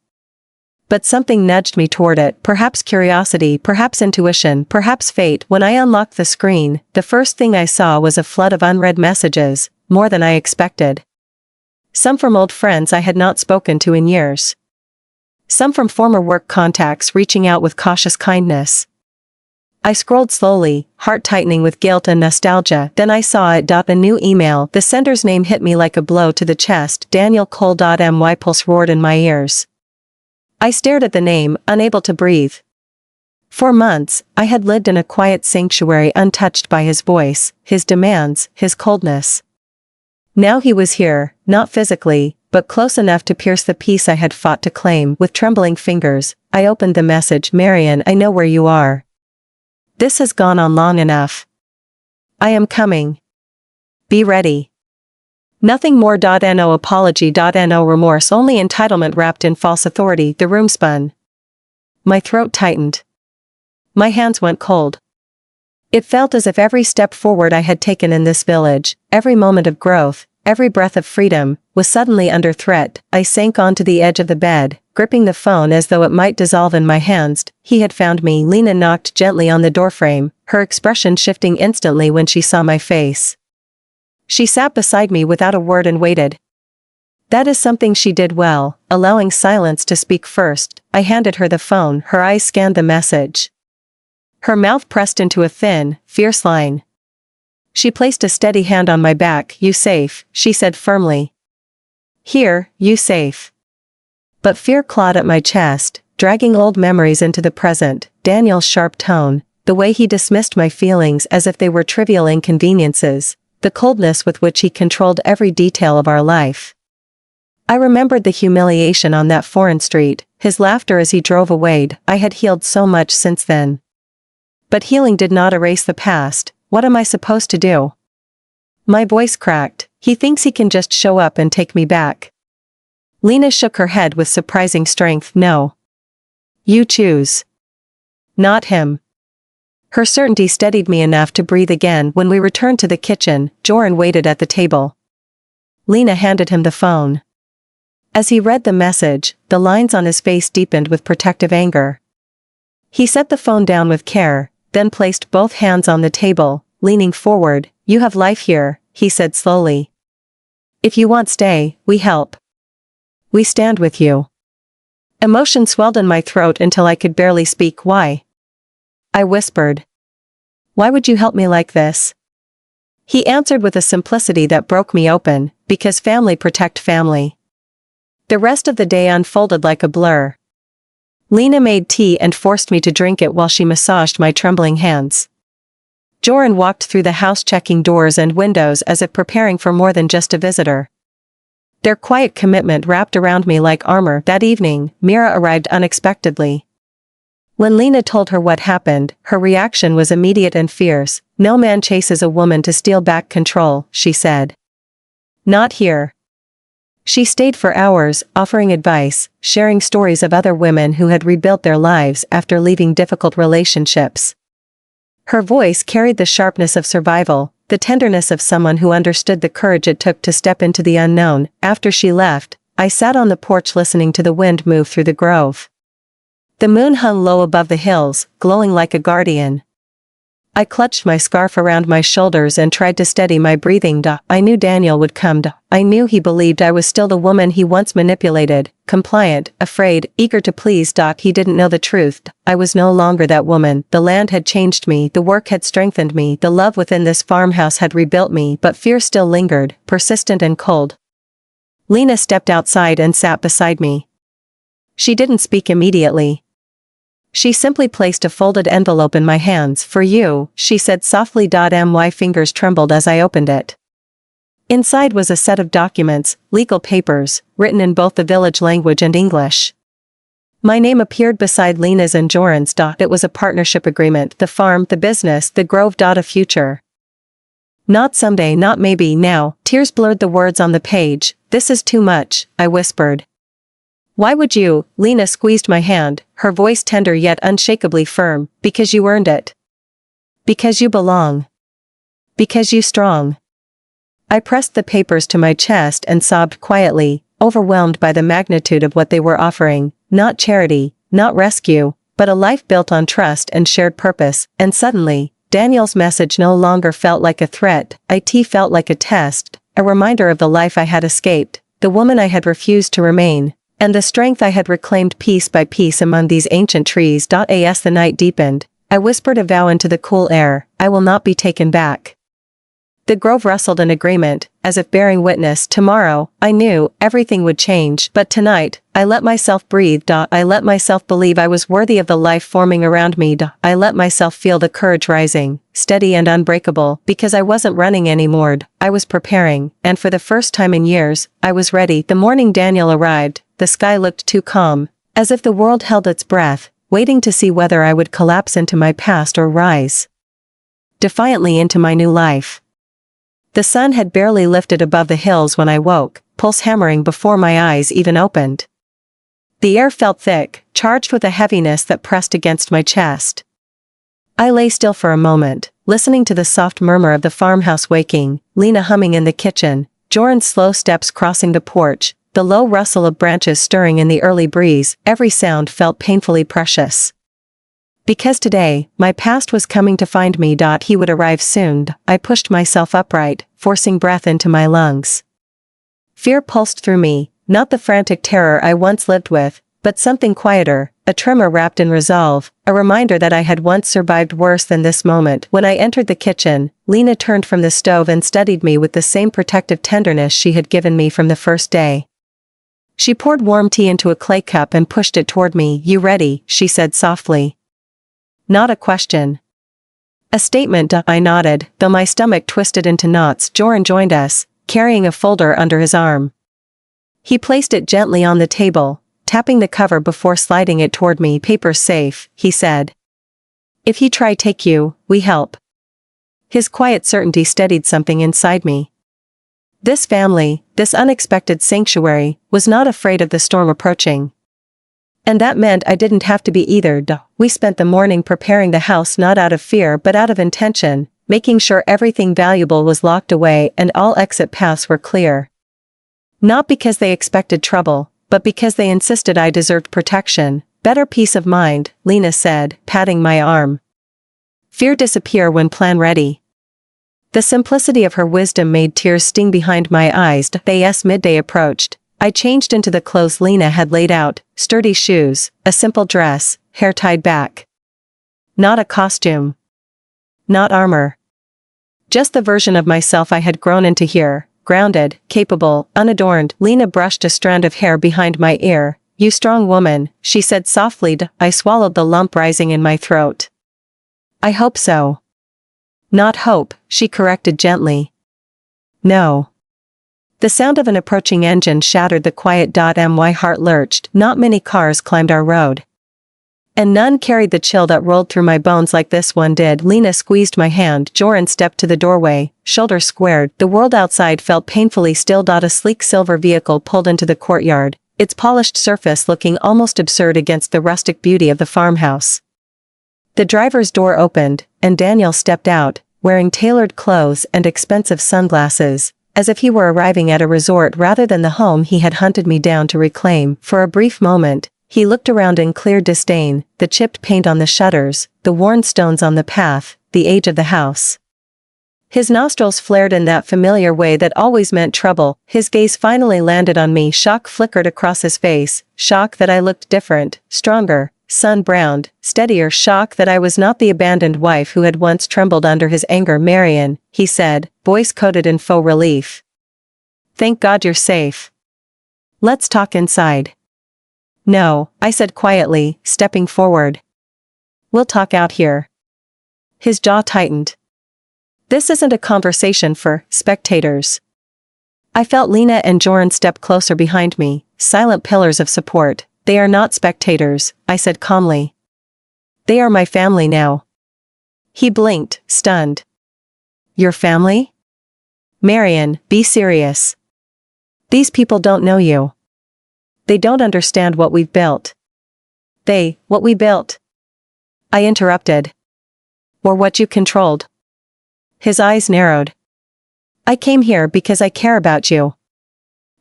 But something nudged me toward it, perhaps curiosity, perhaps intuition, perhaps fate. When I unlocked the screen, the first thing I saw was a flood of unread messages, more than I expected. Some from old friends I had not spoken to in years. Some from former work contacts reaching out with cautious kindness. I scrolled slowly, heart tightening with guilt and nostalgia. Then I saw it. A new email. The sender's name hit me like a blow to the chest. Daniel Cole. My pulse roared in my ears. I stared at the name, unable to breathe. For months, I had lived in a quiet sanctuary untouched by his voice, his demands, his coldness. Now he was here, not physically, but close enough to pierce the peace I had fought to claim. With trembling fingers, I opened the message. "Marion, I know where you are. This has gone on long enough. I am coming. Be ready. Nothing more. No apology. No remorse. Only entitlement wrapped in false authority." The room spun. My throat tightened. My hands went cold. It felt as if every step forward I had taken in this village, every moment of growth, every breath of freedom, was suddenly under threat. I sank onto the edge of the bed, gripping the phone as though it might dissolve in my hands. "He had found me." Lena knocked gently on the doorframe, her expression shifting instantly when she saw my face. She sat beside me without a word and waited. That is something she did well, allowing silence to speak first. I handed her the phone. Her eyes scanned the message. Her mouth pressed into a thin, fierce line. She placed a steady hand on my back. "You safe," she said firmly. "Here, you safe." But fear clawed at my chest, dragging old memories into the present. Daniel's sharp tone, the way he dismissed my feelings as if they were trivial inconveniences, the coldness with which he controlled every detail of our life. I remembered the humiliation on that foreign street, his laughter as he drove away. I had healed so much since then. But healing did not erase the past. What am I supposed to do? My voice cracked. "He thinks he can just show up and take me back." Lena shook her head with surprising strength. "No. You choose. Not him." Her certainty steadied me enough to breathe again. When we returned to the kitchen, Joran waited at the table. Lena handed him the phone. As he read the message, the lines on his face deepened with protective anger. He set the phone down with care, then placed both hands on the table, leaning forward. "You have life here," he said slowly. "If you want stay, we help. We stand with you." Emotion swelled in my throat until I could barely speak. "Why?" I whispered. "Why would you help me like this?" He answered with a simplicity that broke me open, "Because family protect family." The rest of the day unfolded like a blur. Lena made tea and forced me to drink it while she massaged my trembling hands. Joran walked through the house checking doors and windows as if preparing for more than just a visitor. Their quiet commitment wrapped around me like armor. That evening, Mira arrived unexpectedly. When Lena told her what happened, her reaction was immediate and fierce. "No man chases a woman to steal back control," she said. "Not here." She stayed for hours, offering advice, sharing stories of other women who had rebuilt their lives after leaving difficult relationships. Her voice carried the sharpness of survival, the tenderness of someone who understood the courage it took to step into the unknown. After she left, I sat on the porch listening to the wind move through the grove. The moon hung low above the hills, glowing like a guardian. I clutched my scarf around my shoulders and tried to steady my breathing. I knew Daniel would come. I knew he believed I was still the woman he once manipulated, compliant, afraid, eager to please. He didn't know the truth. I was no longer that woman. The land had changed me, the work had strengthened me, the love within this farmhouse had rebuilt me, but fear still lingered, persistent and cold. Lena stepped outside and sat beside me. She didn't speak immediately. She simply placed a folded envelope in my hands. "For you," she said softly. My fingers trembled as I opened it. Inside was a set of documents, legal papers, written in both the village language and English. My name appeared beside Lena's and Joran's. It was a partnership agreement, the farm, the business, the grove. A future. Not someday, not maybe, now. Tears blurred the words on the page. "This is too much," I whispered. "Why would you?" Lena squeezed my hand, her voice tender yet unshakably firm. "Because you earned it. Because you belong. Because you strong." I pressed the papers to my chest and sobbed quietly, overwhelmed by the magnitude of what they were offering. Not charity, not rescue, but a life built on trust and shared purpose. And suddenly, Daniel's message no longer felt like a threat. It felt like a test, a reminder of the life I had escaped, the woman I had refused to remain, and the strength I had reclaimed piece by piece among these ancient trees. As the night deepened, I whispered a vow into the cool air: "I will not be taken back." The grove rustled in agreement, as if bearing witness. Tomorrow, I knew, everything would change, but tonight, I let myself breathe. I let myself believe I was worthy of the life forming around me. I let myself feel the courage rising, steady and unbreakable, because I wasn't running anymore. I was preparing, and for the first time in years, I was ready. The morning Daniel arrived, the sky looked too calm, as if the world held its breath, waiting to see whether I would collapse into my past or rise defiantly into my new life. The sun had barely lifted above the hills when I woke, pulse hammering before my eyes even opened. The air felt thick, charged with a heaviness that pressed against my chest. I lay still for a moment, listening to the soft murmur of the farmhouse waking, Lena humming in the kitchen, Joran's slow steps crossing the porch, the low rustle of branches stirring in the early breeze. Every sound felt painfully precious. Because today, my past was coming to find me. He would arrive soon. I pushed myself upright, forcing breath into my lungs. Fear pulsed through me, not the frantic terror I once lived with, but something quieter, a tremor wrapped in resolve, a reminder that I had once survived worse than this moment. When I entered the kitchen, Lena turned from the stove and studied me with the same protective tenderness she had given me from the first day. She poured warm tea into a clay cup and pushed it toward me. "You ready?" she said softly. Not a question. A statement. I nodded, though my stomach twisted into knots. Joran joined us, carrying a folder under his arm. He placed it gently on the table, tapping the cover before sliding it toward me. "Paper's safe," he said. "If he try take you, we help." His quiet certainty steadied something inside me. This family, this unexpected sanctuary, was not afraid of the storm approaching. And that meant I didn't have to be either. We spent the morning preparing the house not out of fear but out of intention, making sure everything valuable was locked away and all exit paths were clear. Not because they expected trouble, but because they insisted I deserved protection. "Better peace of mind," Lena said, patting my arm. "Fear disappear when plan ready." The simplicity of her wisdom made tears sting behind my eyes. As midday approached, I changed into the clothes Lena had laid out, sturdy shoes, a simple dress, hair tied back. Not a costume. Not armor. Just the version of myself I had grown into here, grounded, capable, unadorned. Lena brushed a strand of hair behind my ear. "You strong woman," she said softly. I swallowed the lump rising in my throat. "I hope so." "Not hope," she corrected gently. "No." The sound of an approaching engine shattered the quiet. My heart lurched. Not many cars climbed our road. And none carried the chill that rolled through my bones like this one did. Lena squeezed my hand. Joran stepped to the doorway, shoulders squared. The world outside felt painfully still. A sleek silver vehicle pulled into the courtyard, its polished surface looking almost absurd against the rustic beauty of the farmhouse. The driver's door opened, and Daniel stepped out, wearing tailored clothes and expensive sunglasses, as if he were arriving at a resort rather than the home he had hunted me down to reclaim. For a brief moment, he looked around in clear disdain, the chipped paint on the shutters, the worn stones on the path, the age of the house. His nostrils flared in that familiar way that always meant trouble. His gaze finally landed on me. Shock flickered across his face, shock that I looked different, stronger, sun-browned, steadier, shock that I was not the abandoned wife who had once trembled under his anger. "Marion," he said, voice coated in faux relief. "Thank God you're safe. Let's talk inside." "No," I said quietly, stepping forward. "We'll talk out here." His jaw tightened. "This isn't a conversation for spectators." I felt Lena and Joran step closer behind me, silent pillars of support. "They are not spectators," I said calmly. "They are my family now." He blinked, stunned. "Your family?" "Marion, be serious. These people don't know you. They don't understand what we've built." What we built?" I interrupted. "Or what you controlled." His eyes narrowed. "I came here because I care about you."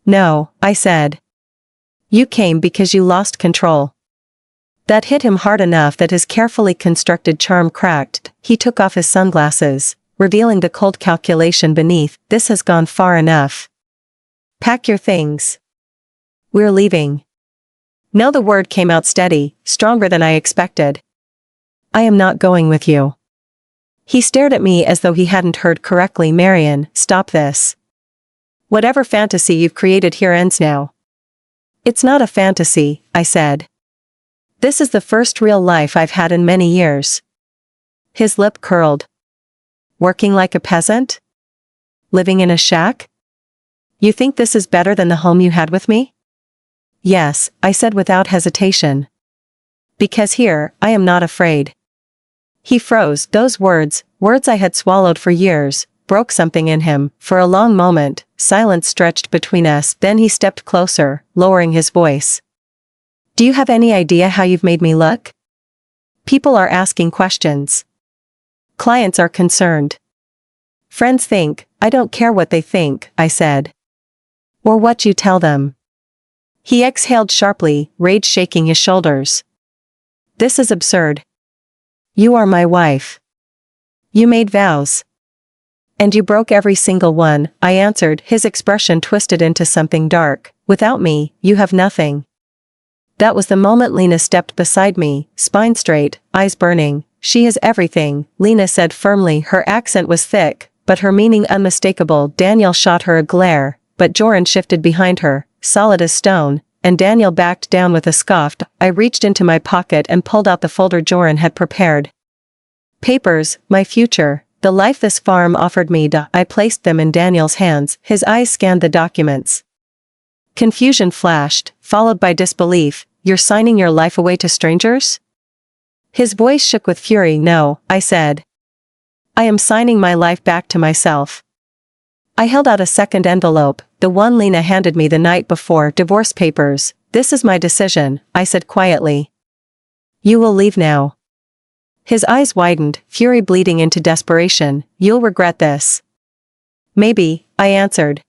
"No," I said. "You came because you lost control." That hit him hard enough that his carefully constructed charm cracked. He took off his sunglasses, revealing the cold calculation beneath. "This has gone far enough. Pack your things. We're leaving." No, the word came out steady, stronger than I expected. "I am not going with you." He stared at me as though he hadn't heard correctly. "Marion, stop this. Whatever fantasy you've created here ends now." "It's not a fantasy," I said. "This is the first real life I've had in many years." His lip curled. "Working like a peasant? Living in a shack? You think this is better than the home you had with me?" "Yes," I said without hesitation. "Because here, I am not afraid." He froze. Those words I had swallowed for years, broke something in him. For a long moment, silence stretched between us. Then he stepped closer, lowering his voice. "Do you have any idea how you've made me look? People are asking questions. Clients are concerned. Friends think, I don't care what they think," I said. "Or what you tell them." He exhaled sharply, rage shaking his shoulders. "This is absurd. You are my wife. You made vows. And you broke every single one," I answered, his expression twisted into something dark. "Without me, you have nothing." That was the moment Lena stepped beside me, spine straight, eyes burning. "She has everything," Lena said firmly. Her accent was thick, but her meaning unmistakable. Daniel shot her a glare, but Joran shifted behind her, solid as stone, and Daniel backed down with a scoff. I reached into my pocket and pulled out the folder Joran had prepared. "Papers, my future, the life this farm offered me." I placed them in Daniel's hands. His eyes scanned the documents. Confusion flashed, followed by disbelief. "You're signing your life away to strangers?" His voice shook with fury. "No," I said. "I am signing my life back to myself." I held out a second envelope, the one Lena handed me the night before. "Divorce papers. This is my decision," I said quietly. "You will leave now." His eyes widened, fury bleeding into desperation. "You'll regret this." "Maybe," I answered.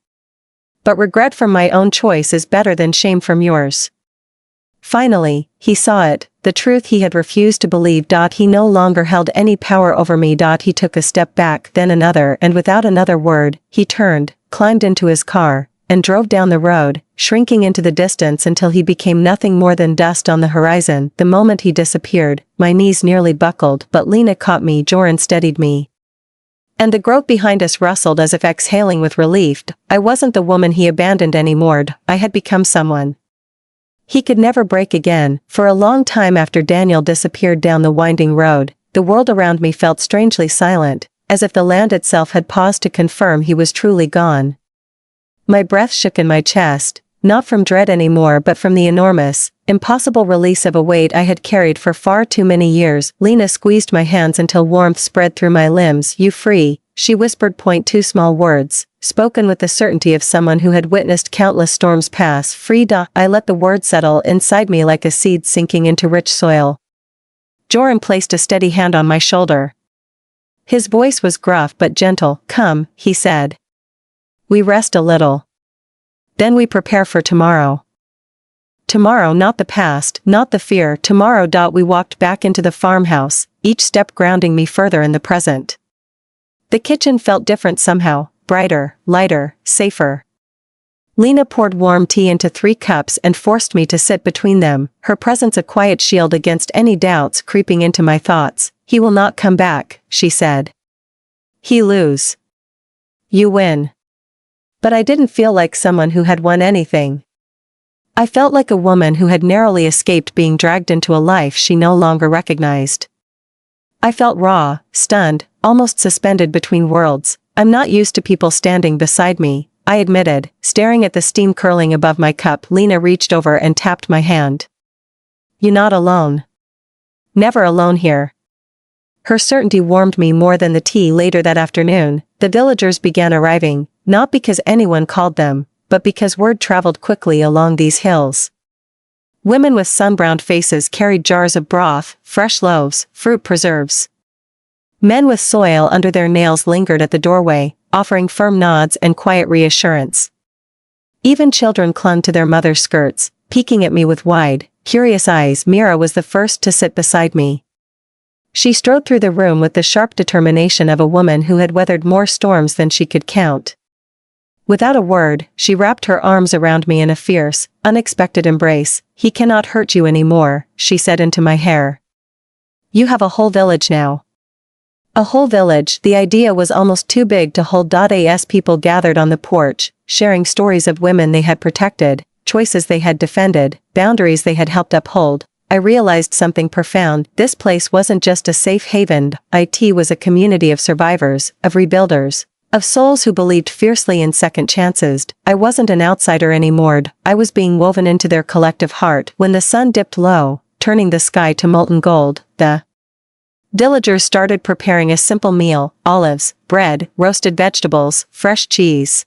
"But regret from my own choice is better than shame from yours." Finally, he saw it, the truth he had refused to believe. He no longer held any power over me. He took a step back, then another, and without another word, he turned, climbed into his car, and drove down the road, shrinking into the distance until he became nothing more than dust on the horizon. The moment he disappeared, my knees nearly buckled, but Lena caught me. Joran steadied me. And the grove behind us rustled as if exhaling with relief. I wasn't the woman he abandoned anymore. I had become someone he could never break again. For a long time after Daniel disappeared down the winding road, the world around me felt strangely silent, as if the land itself had paused to confirm he was truly gone. My breath shook in my chest, not from dread anymore but from the enormous, impossible release of a weight I had carried for far too many years. Lena squeezed my hands until warmth spread through my limbs. "You free," she whispered. Two small words, spoken with the certainty of someone who had witnessed countless storms pass. "Free." I let the word settle inside me like a seed sinking into rich soil. Joran placed a steady hand on my shoulder. His voice was gruff but gentle. "Come," he said. "We rest a little. Then we prepare for tomorrow." Tomorrow, not the past, not the fear, tomorrow. We walked back into the farmhouse, each step grounding me further in the present. The kitchen felt different somehow, brighter, lighter, safer. Lena poured warm tea into 3 cups and forced me to sit between them, her presence a quiet shield against any doubts creeping into my thoughts. He will not come back, she said. He lose. You win. But I didn't feel like someone who had won anything. I felt like a woman who had narrowly escaped being dragged into a life she no longer recognized. I felt raw, stunned, almost suspended between worlds. I'm not used to people standing beside me, I admitted, staring at the steam curling above my cup. Lena reached over and tapped my hand. You're not alone. Never alone here. Her certainty warmed me more than the tea. Later that afternoon, the villagers began arriving, not because anyone called them, but because word traveled quickly along these hills. Women with sunbrowned faces carried jars of broth, fresh loaves, fruit preserves. Men with soil under their nails lingered at the doorway, offering firm nods and quiet reassurance. Even children clung to their mother's skirts, peeking at me with wide, curious eyes. Mira was the first to sit beside me. She strode through the room with the sharp determination of a woman who had weathered more storms than she could count. Without a word, she wrapped her arms around me in a fierce, unexpected embrace. He cannot hurt you anymore, she said into my hair. You have a whole village now. A whole village. The idea was almost too big to hold. As people gathered on the porch, sharing stories of women they had protected, choices they had defended, boundaries they had helped uphold, I realized something profound. This place wasn't just a safe haven. It was a community of survivors, of rebuilders, of souls who believed fiercely in second chances. I wasn't an outsider anymore. I was being woven into their collective heart. When the sun dipped low, turning the sky to molten gold, the villagers started preparing a simple meal: olives, bread, roasted vegetables, fresh cheese.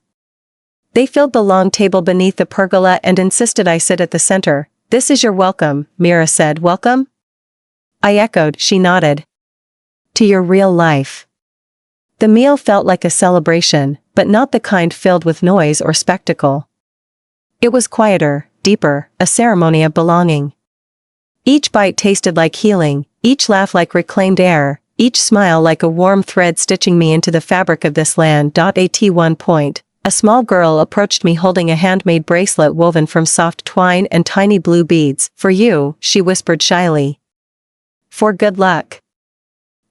They filled the long table beneath the pergola and insisted I sit at the center. This is your welcome, Mira said. Welcome? I echoed. She nodded. To your real life. The meal felt like a celebration, but not the kind filled with noise or spectacle. It was quieter, deeper, a ceremony of belonging. Each bite tasted like healing, each laugh like reclaimed air, each smile like a warm thread stitching me into the fabric of this land. At one point, a small girl approached me holding a handmade bracelet woven from soft twine and tiny blue beads. For you, she whispered shyly. For good luck.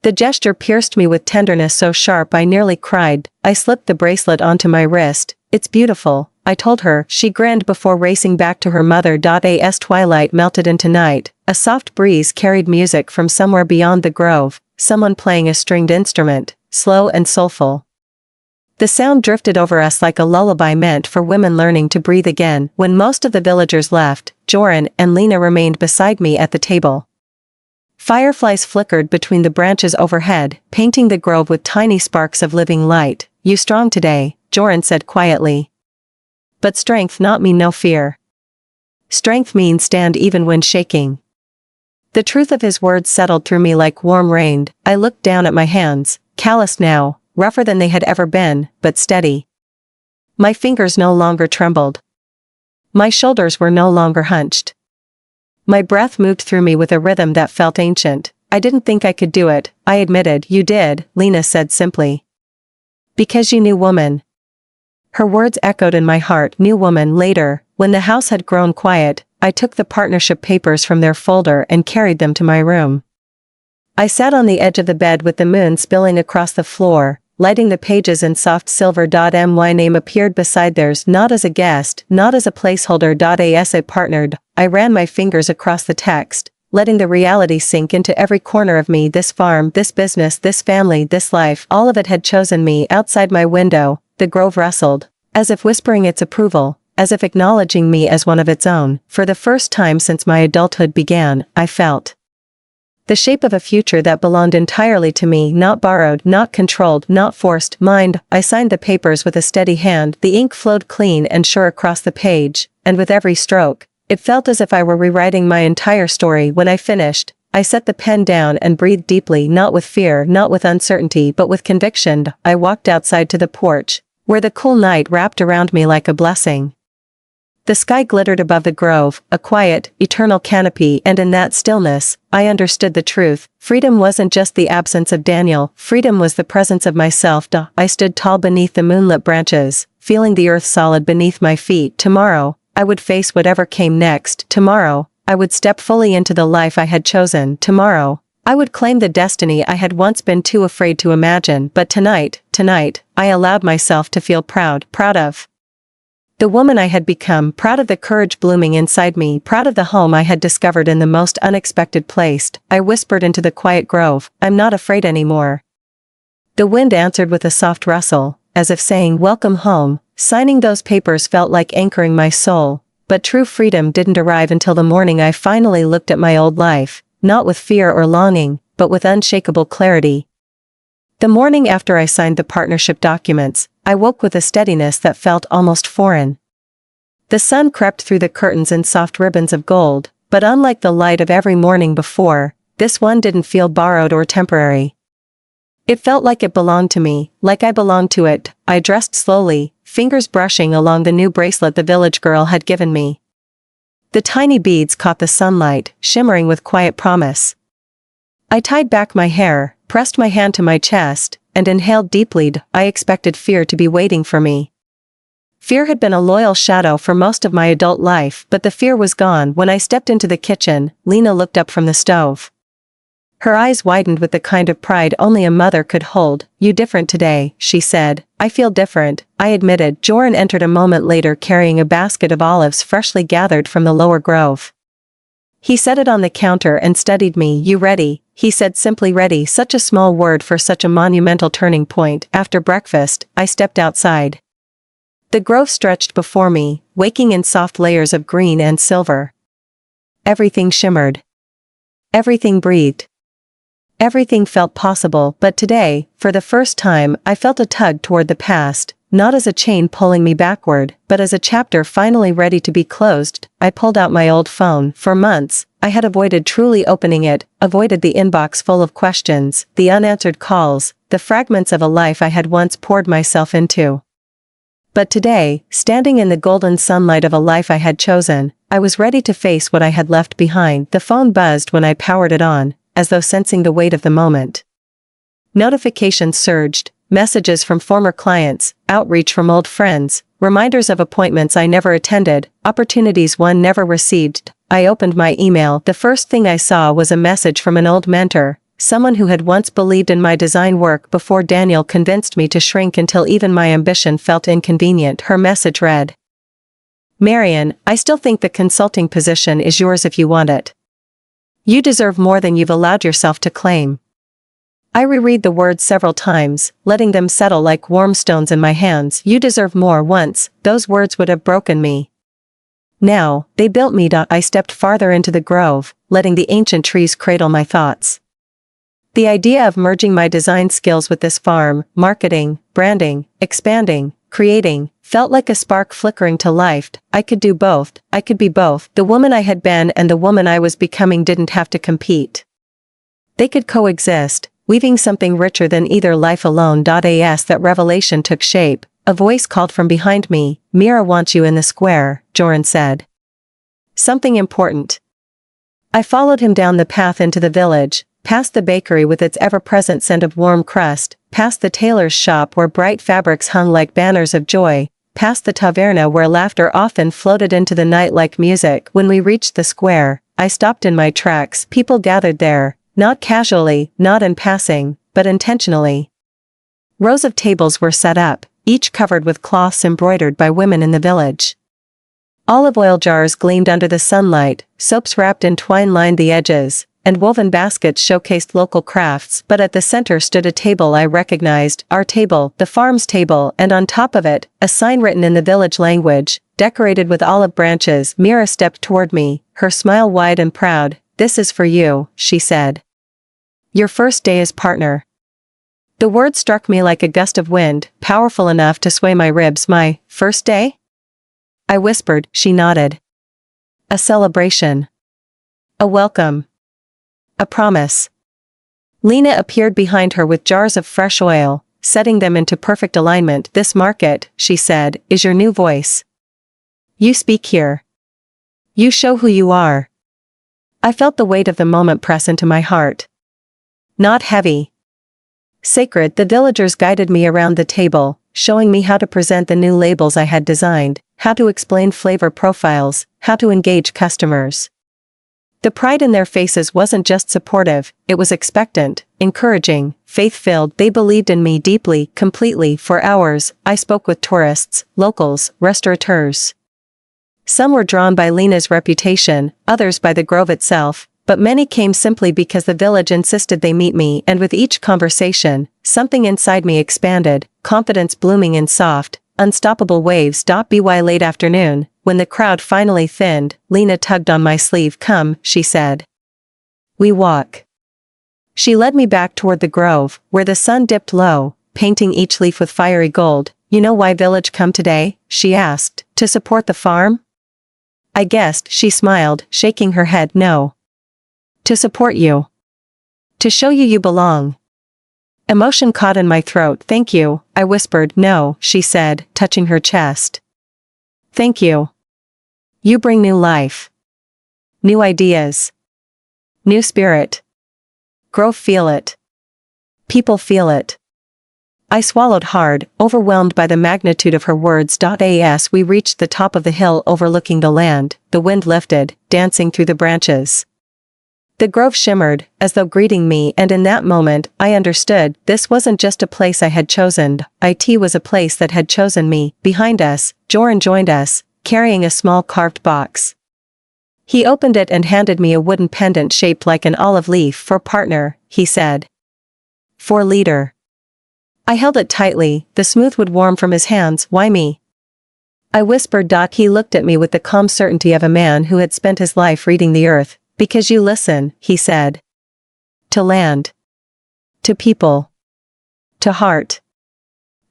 The gesture pierced me with tenderness so sharp I nearly cried. I slipped the bracelet onto my wrist. It's beautiful, I told her. She grinned before racing back to her mother. As twilight melted into night, a soft breeze carried music from somewhere beyond the grove, someone playing a stringed instrument, slow and soulful. The sound drifted over us like a lullaby meant for women learning to breathe again. When most of the villagers left, Joran and Lena remained beside me at the table. Fireflies flickered between the branches overhead, painting the grove with tiny sparks of living light. You strong today, Joran said quietly. But strength not mean no fear. Strength means stand even when shaking. The truth of his words settled through me like warm rain. I looked down at my hands, calloused now, rougher than they had ever been, but steady. My fingers no longer trembled. My shoulders were no longer hunched. My breath moved through me with a rhythm that felt ancient. I didn't think I could do it, I admitted. You did, Lena said simply. Because you knew woman. Her words echoed in my heart. Knew woman. Later, when the house had grown quiet, I took the partnership papers from their folder and carried them to my room. I sat on the edge of the bed with the moon spilling across the floor, lighting the pages in soft silver. My name appeared beside theirs, not as a guest, not as a placeholder. As I partnered, I ran my fingers across the text, letting the reality sink into every corner of me. This farm, this business, this family, this life, all of it had chosen me. Outside my window, the grove rustled, as if whispering its approval, as if acknowledging me as one of its own. For the first time since my adulthood began, I felt the shape of a future that belonged entirely to me, not borrowed, not controlled, not forced. Mind, I signed the papers with a steady hand. The ink flowed clean and sure across the page, and with every stroke, it felt as if I were rewriting my entire story. When I finished, I set the pen down and breathed deeply, not with fear, not with uncertainty, but with conviction. I walked outside to the porch, where the cool night wrapped around me like a blessing. The sky glittered above the grove, a quiet, eternal canopy, and in that stillness, I understood the truth. Freedom wasn't just the absence of Daniel, freedom was the presence of myself. I stood tall beneath the moonlit branches, feeling the earth solid beneath my feet. Tomorrow, I would face whatever came next. Tomorrow, I would step fully into the life I had chosen. Tomorrow, I would claim the destiny I had once been too afraid to imagine. But tonight, I allowed myself to feel proud of the woman I had become, proud of the courage blooming inside me, proud of the home I had discovered in the most unexpected place. I whispered into the quiet grove, "I'm not afraid anymore." The wind answered with a soft rustle, as if saying, "Welcome home." Signing those papers felt like anchoring my soul, but true freedom didn't arrive until the morning I finally looked at my old life, not with fear or longing, but with unshakable clarity. The morning after I signed the partnership documents, I woke with a steadiness that felt almost foreign. The sun crept through the curtains in soft ribbons of gold, but unlike the light of every morning before, this one didn't feel borrowed or temporary. It felt like it belonged to me, like I belonged to it. I dressed slowly, fingers brushing along the new bracelet the village girl had given me. The tiny beads caught the sunlight, shimmering with quiet promise. I tied back my hair, pressed my hand to my chest, and inhaled deeply. I expected fear to be waiting for me. Fear had been a loyal shadow for most of my adult life, but the fear was gone when I stepped into the kitchen. Lena looked up from the stove. Her eyes widened with the kind of pride only a mother could hold. "You different today," she said. "I feel different," I admitted. Joran entered a moment later carrying a basket of olives freshly gathered from the lower grove. He set it on the counter and studied me. "You ready?" he said simply. Ready, such a small word for such a monumental turning point. After breakfast, I stepped outside. The grove stretched before me, waking in soft layers of green and silver. Everything shimmered. Everything breathed. Everything felt possible, but today, for the first time, I felt a tug toward the past, not as a chain pulling me backward, but as a chapter finally ready to be closed. I pulled out my old phone. For months, I had avoided truly opening it, avoided the inbox full of questions, the unanswered calls, the fragments of a life I had once poured myself into. But today, standing in the golden sunlight of a life I had chosen, I was ready to face what I had left behind. The phone buzzed when I powered it on, as though sensing the weight of the moment. Notifications surged, messages from former clients, outreach from old friends, reminders of appointments I never attended, opportunities one never received. I opened my email. The first thing I saw was a message from an old mentor, someone who had once believed in my design work before Daniel convinced me to shrink until even my ambition felt inconvenient. Her message read, "Marian, I still think the consulting position is yours if you want it. You deserve more than you've allowed yourself to claim." I reread the words several times, letting them settle like warm stones in my hands. "You deserve more." Once, those words would have broken me. Now, they built me. I stepped farther into the grove, letting the ancient trees cradle my thoughts. The idea of merging my design skills with this farm, marketing, branding, expanding, creating, felt like a spark flickering to life. I could do both. I could be both. The woman I had been and the woman I was becoming didn't have to compete. They could coexist, weaving something richer than either life alone. As that revelation took shape, a voice called from behind me. "Mira wants you in the square," Joran said. "Something important." I followed him down the path into the village, past the bakery with its ever-present scent of warm crust, past the tailor's shop where bright fabrics hung like banners of joy, past the taverna where laughter often floated into the night like music. When we reached the square, I stopped in my tracks. People gathered there, not casually, not in passing, but intentionally. Rows of tables were set up, each covered with cloths embroidered by women in the village. Olive oil jars gleamed under the sunlight, soaps wrapped in twine lined the edges, and woven baskets showcased local crafts. But at the center stood a table I recognized, our table, the farm's table, and on top of it, a sign written in the village language, decorated with olive branches. Mira stepped toward me, her smile wide and proud. "This is for you," she said. "Your first day as partner." The word struck me like a gust of wind, powerful enough to sway my ribs. "My first day?" I whispered. She nodded. "A celebration. A welcome. A promise." Lena appeared behind her with jars of fresh oil, setting them into perfect alignment. "This market," she said, "is your new voice." You speak here. You show who you are. I felt the weight of the moment press into my heart. Not heavy. Sacred. The villagers guided me around the table, showing me how to present the new labels I had designed, how to explain flavor profiles, how to engage customers. The pride in their faces wasn't just supportive, it was expectant, encouraging, faith-filled. They believed in me deeply, completely. For hours, I spoke with tourists, locals, restaurateurs. Some were drawn by Lena's reputation, others by the grove itself, but many came simply because the village insisted they meet me, and with each conversation, something inside me expanded, confidence blooming in soft, unstoppable waves. By late afternoon, when the crowd finally thinned, Lena tugged on my sleeve. Come, she said. We walk. She led me back toward the grove, where the sun dipped low, painting each leaf with fiery gold. You know why village come today? She asked. To support the farm? I guessed. She smiled, shaking her head. No. To support you. To show you you belong. Emotion caught in my throat. Thank you, I whispered. No, she said, touching her chest. Thank you. You bring new life. New ideas. New spirit. Grove feel it. People feel it. I swallowed hard, overwhelmed by the magnitude of her words. As we reached the top of the hill overlooking the land, the wind lifted, dancing through the branches. The grove shimmered, as though greeting me, and in that moment, I understood, this wasn't just a place I had chosen, it was a place that had chosen me. Behind us, Joran joined us, carrying a small carved box. He opened it and handed me a wooden pendant shaped like an olive leaf. For partner, he said. For leader. I held it tightly, the smooth wood warm from his hands. Why me? I whispered. He looked at me with the calm certainty of a man who had spent his life reading the earth. Because you listen, he said. To land. To people. To heart.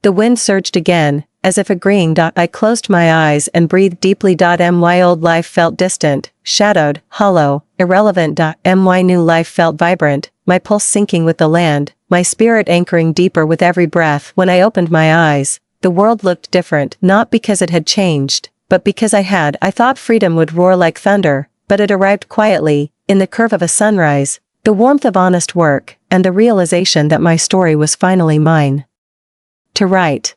The wind surged again, as if agreeing. I closed my eyes and breathed deeply. My old life felt distant, shadowed, hollow, irrelevant. My new life felt vibrant, my pulse sinking with the land, my spirit anchoring deeper with every breath. When I opened my eyes, the world looked different, not because it had changed, but because I thought freedom would roar like thunder. But it arrived quietly, in the curve of a sunrise, the warmth of honest work, and the realization that my story was finally mine. To write.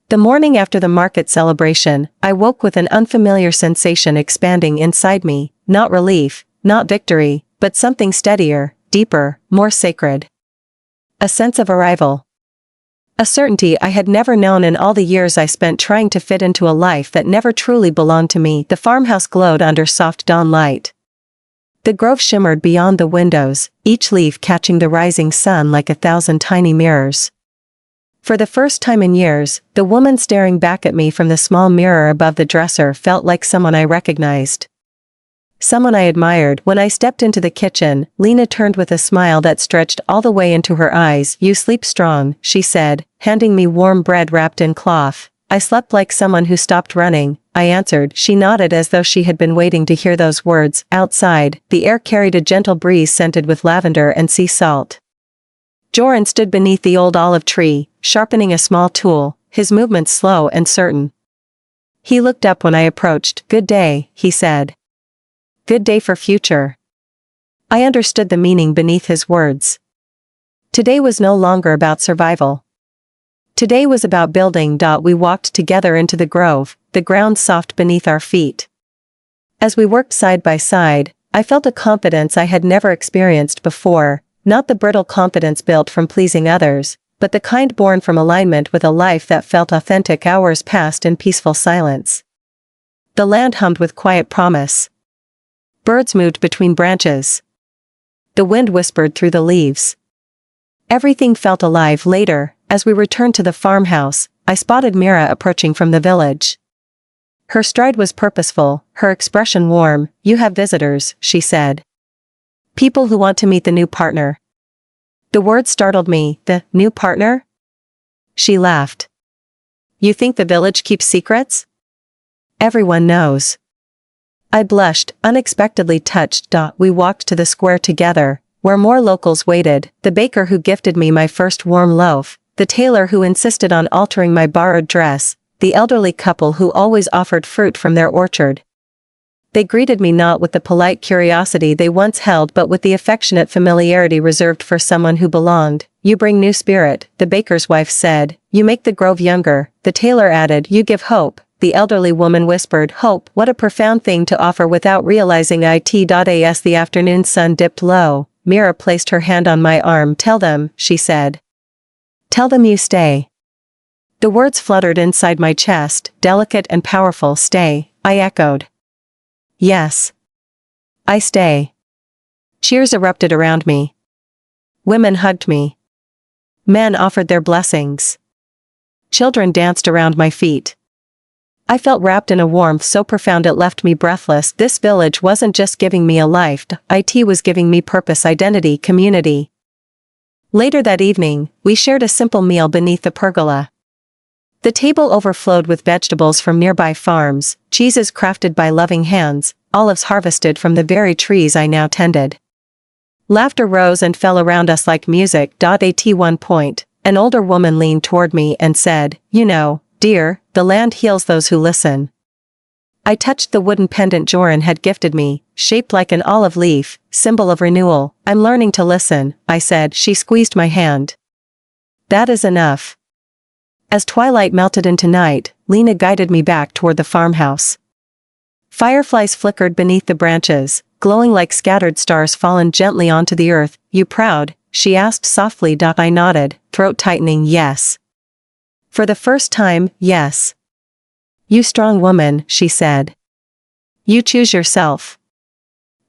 The morning after the market celebration, I woke with an unfamiliar sensation expanding inside me, not relief, not victory, but something steadier, deeper, more sacred. A sense of arrival. A certainty I had never known in all the years I spent trying to fit into a life that never truly belonged to me. The farmhouse glowed under soft dawn light. The grove shimmered beyond the windows, each leaf catching the rising sun like 1,000 tiny mirrors. For the first time in years, the woman staring back at me from the small mirror above the dresser felt like someone I recognized. Someone I admired. When I stepped into the kitchen, Lena turned with a smile that stretched all the way into her eyes. You sleep strong, she said, handing me warm bread wrapped in cloth. I slept like someone who stopped running, I answered. She nodded as though she had been waiting to hear those words. Outside, the air carried a gentle breeze scented with lavender and sea salt. Joran stood beneath the old olive tree, sharpening a small tool, his movements slow and certain. He looked up when I approached. Good day, he said. Good day for future. I understood the meaning beneath his words. Today was no longer about survival. Today was about building. We walked together into the grove, the ground soft beneath our feet. As we worked side by side, I felt a confidence I had never experienced before, not the brittle confidence built from pleasing others, but the kind born from alignment with a life that felt authentic. Hours passed in peaceful silence. The land hummed with quiet promise. Birds moved between branches. The wind whispered through the leaves. Everything felt alive. Later, as we returned to the farmhouse, I spotted Mira approaching from the village. Her stride was purposeful, her expression warm. You have visitors, she said. People who want to meet the new partner. The word startled me. The new partner? She laughed. You think the village keeps secrets? Everyone knows. I blushed, unexpectedly touched. We walked to the square together, where more locals waited, the baker who gifted me my first warm loaf, the tailor who insisted on altering my borrowed dress, the elderly couple who always offered fruit from their orchard. They greeted me not with the polite curiosity they once held but with the affectionate familiarity reserved for someone who belonged. "You bring new spirit," the baker's wife said. "You make the grove younger," the tailor added. "You give hope," the elderly woman whispered. "Hope, what a profound thing to offer without realizing it. As the afternoon sun dipped low, Mira placed her hand on my arm. "Tell them," she said. "Tell them you stay." The words fluttered inside my chest, delicate and powerful. "Stay," I echoed. "Yes. I stay." Cheers erupted around me. Women hugged me. Men offered their blessings. Children danced around my feet. I felt wrapped in a warmth so profound it left me breathless. This village wasn't just giving me a life, it was giving me purpose, identity, community. Later that evening, we shared a simple meal beneath the pergola. The table overflowed with vegetables from nearby farms, cheeses crafted by loving hands, olives harvested from the very trees I now tended. Laughter rose and fell around us like music. At one point, an older woman leaned toward me and said, "You know, dear, the land heals those who listen." I touched the wooden pendant Joran had gifted me, shaped like an olive leaf, symbol of renewal. "I'm learning to listen," I said. She squeezed my hand. "That is enough." As twilight melted into night, Lena guided me back toward the farmhouse. Fireflies flickered beneath the branches, glowing like scattered stars fallen gently onto the earth. "You proud?" she asked softly. I nodded, throat tightening. "Yes. For the first time, yes." "You strong woman," she said. "You choose yourself."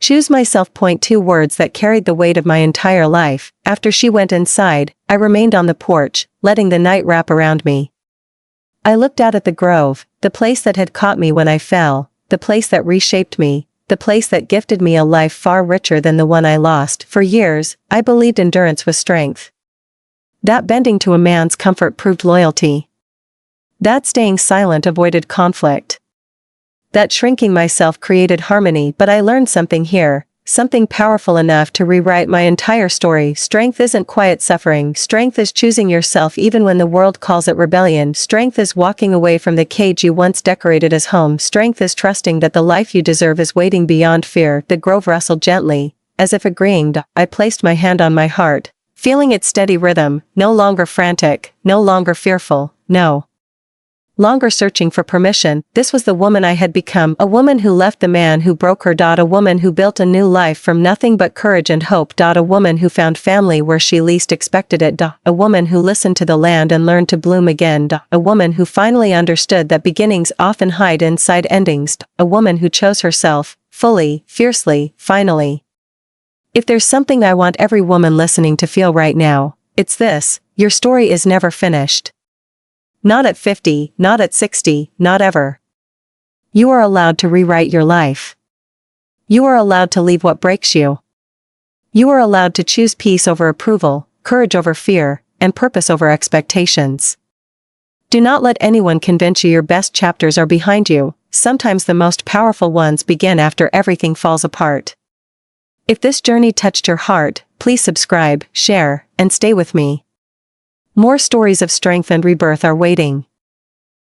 Choose myself. 2 words that carried the weight of my entire life. After she went inside, I remained on the porch, letting the night wrap around me. I looked out at the grove, the place that had caught me when I fell, the place that reshaped me, the place that gifted me a life far richer than the one I lost. For years, I believed endurance was strength. That bending to a man's comfort proved loyalty. That staying silent avoided conflict. That shrinking myself created harmony. But I learned something here, something powerful enough to rewrite my entire story. Strength isn't quiet suffering. Strength is choosing yourself even when the world calls it rebellion. Strength is walking away from the cage you once decorated as home. Strength is trusting that the life you deserve is waiting beyond fear. The grove rustled gently, as if agreeing. I placed my hand on my heart, feeling its steady rhythm, no longer frantic, no longer fearful, no longer searching for permission. This was the woman I had become, a woman who left the man who broke her. A woman who built a new life from nothing but courage and hope. A woman who found family where she least expected it. A woman who listened to the land and learned to bloom again. A woman who finally understood that beginnings often hide inside endings. A woman who chose herself, fully, fiercely, finally. If there's something I want every woman listening to feel right now, it's this: your story is never finished. Not at 50, not at 60, not ever. You are allowed to rewrite your life. You are allowed to leave what breaks you. You are allowed to choose peace over approval, courage over fear, and purpose over expectations. Do not let anyone convince you your best chapters are behind you. Sometimes the most powerful ones begin after everything falls apart. If this journey touched your heart, please subscribe, share, and stay with me. More stories of strength and rebirth are waiting.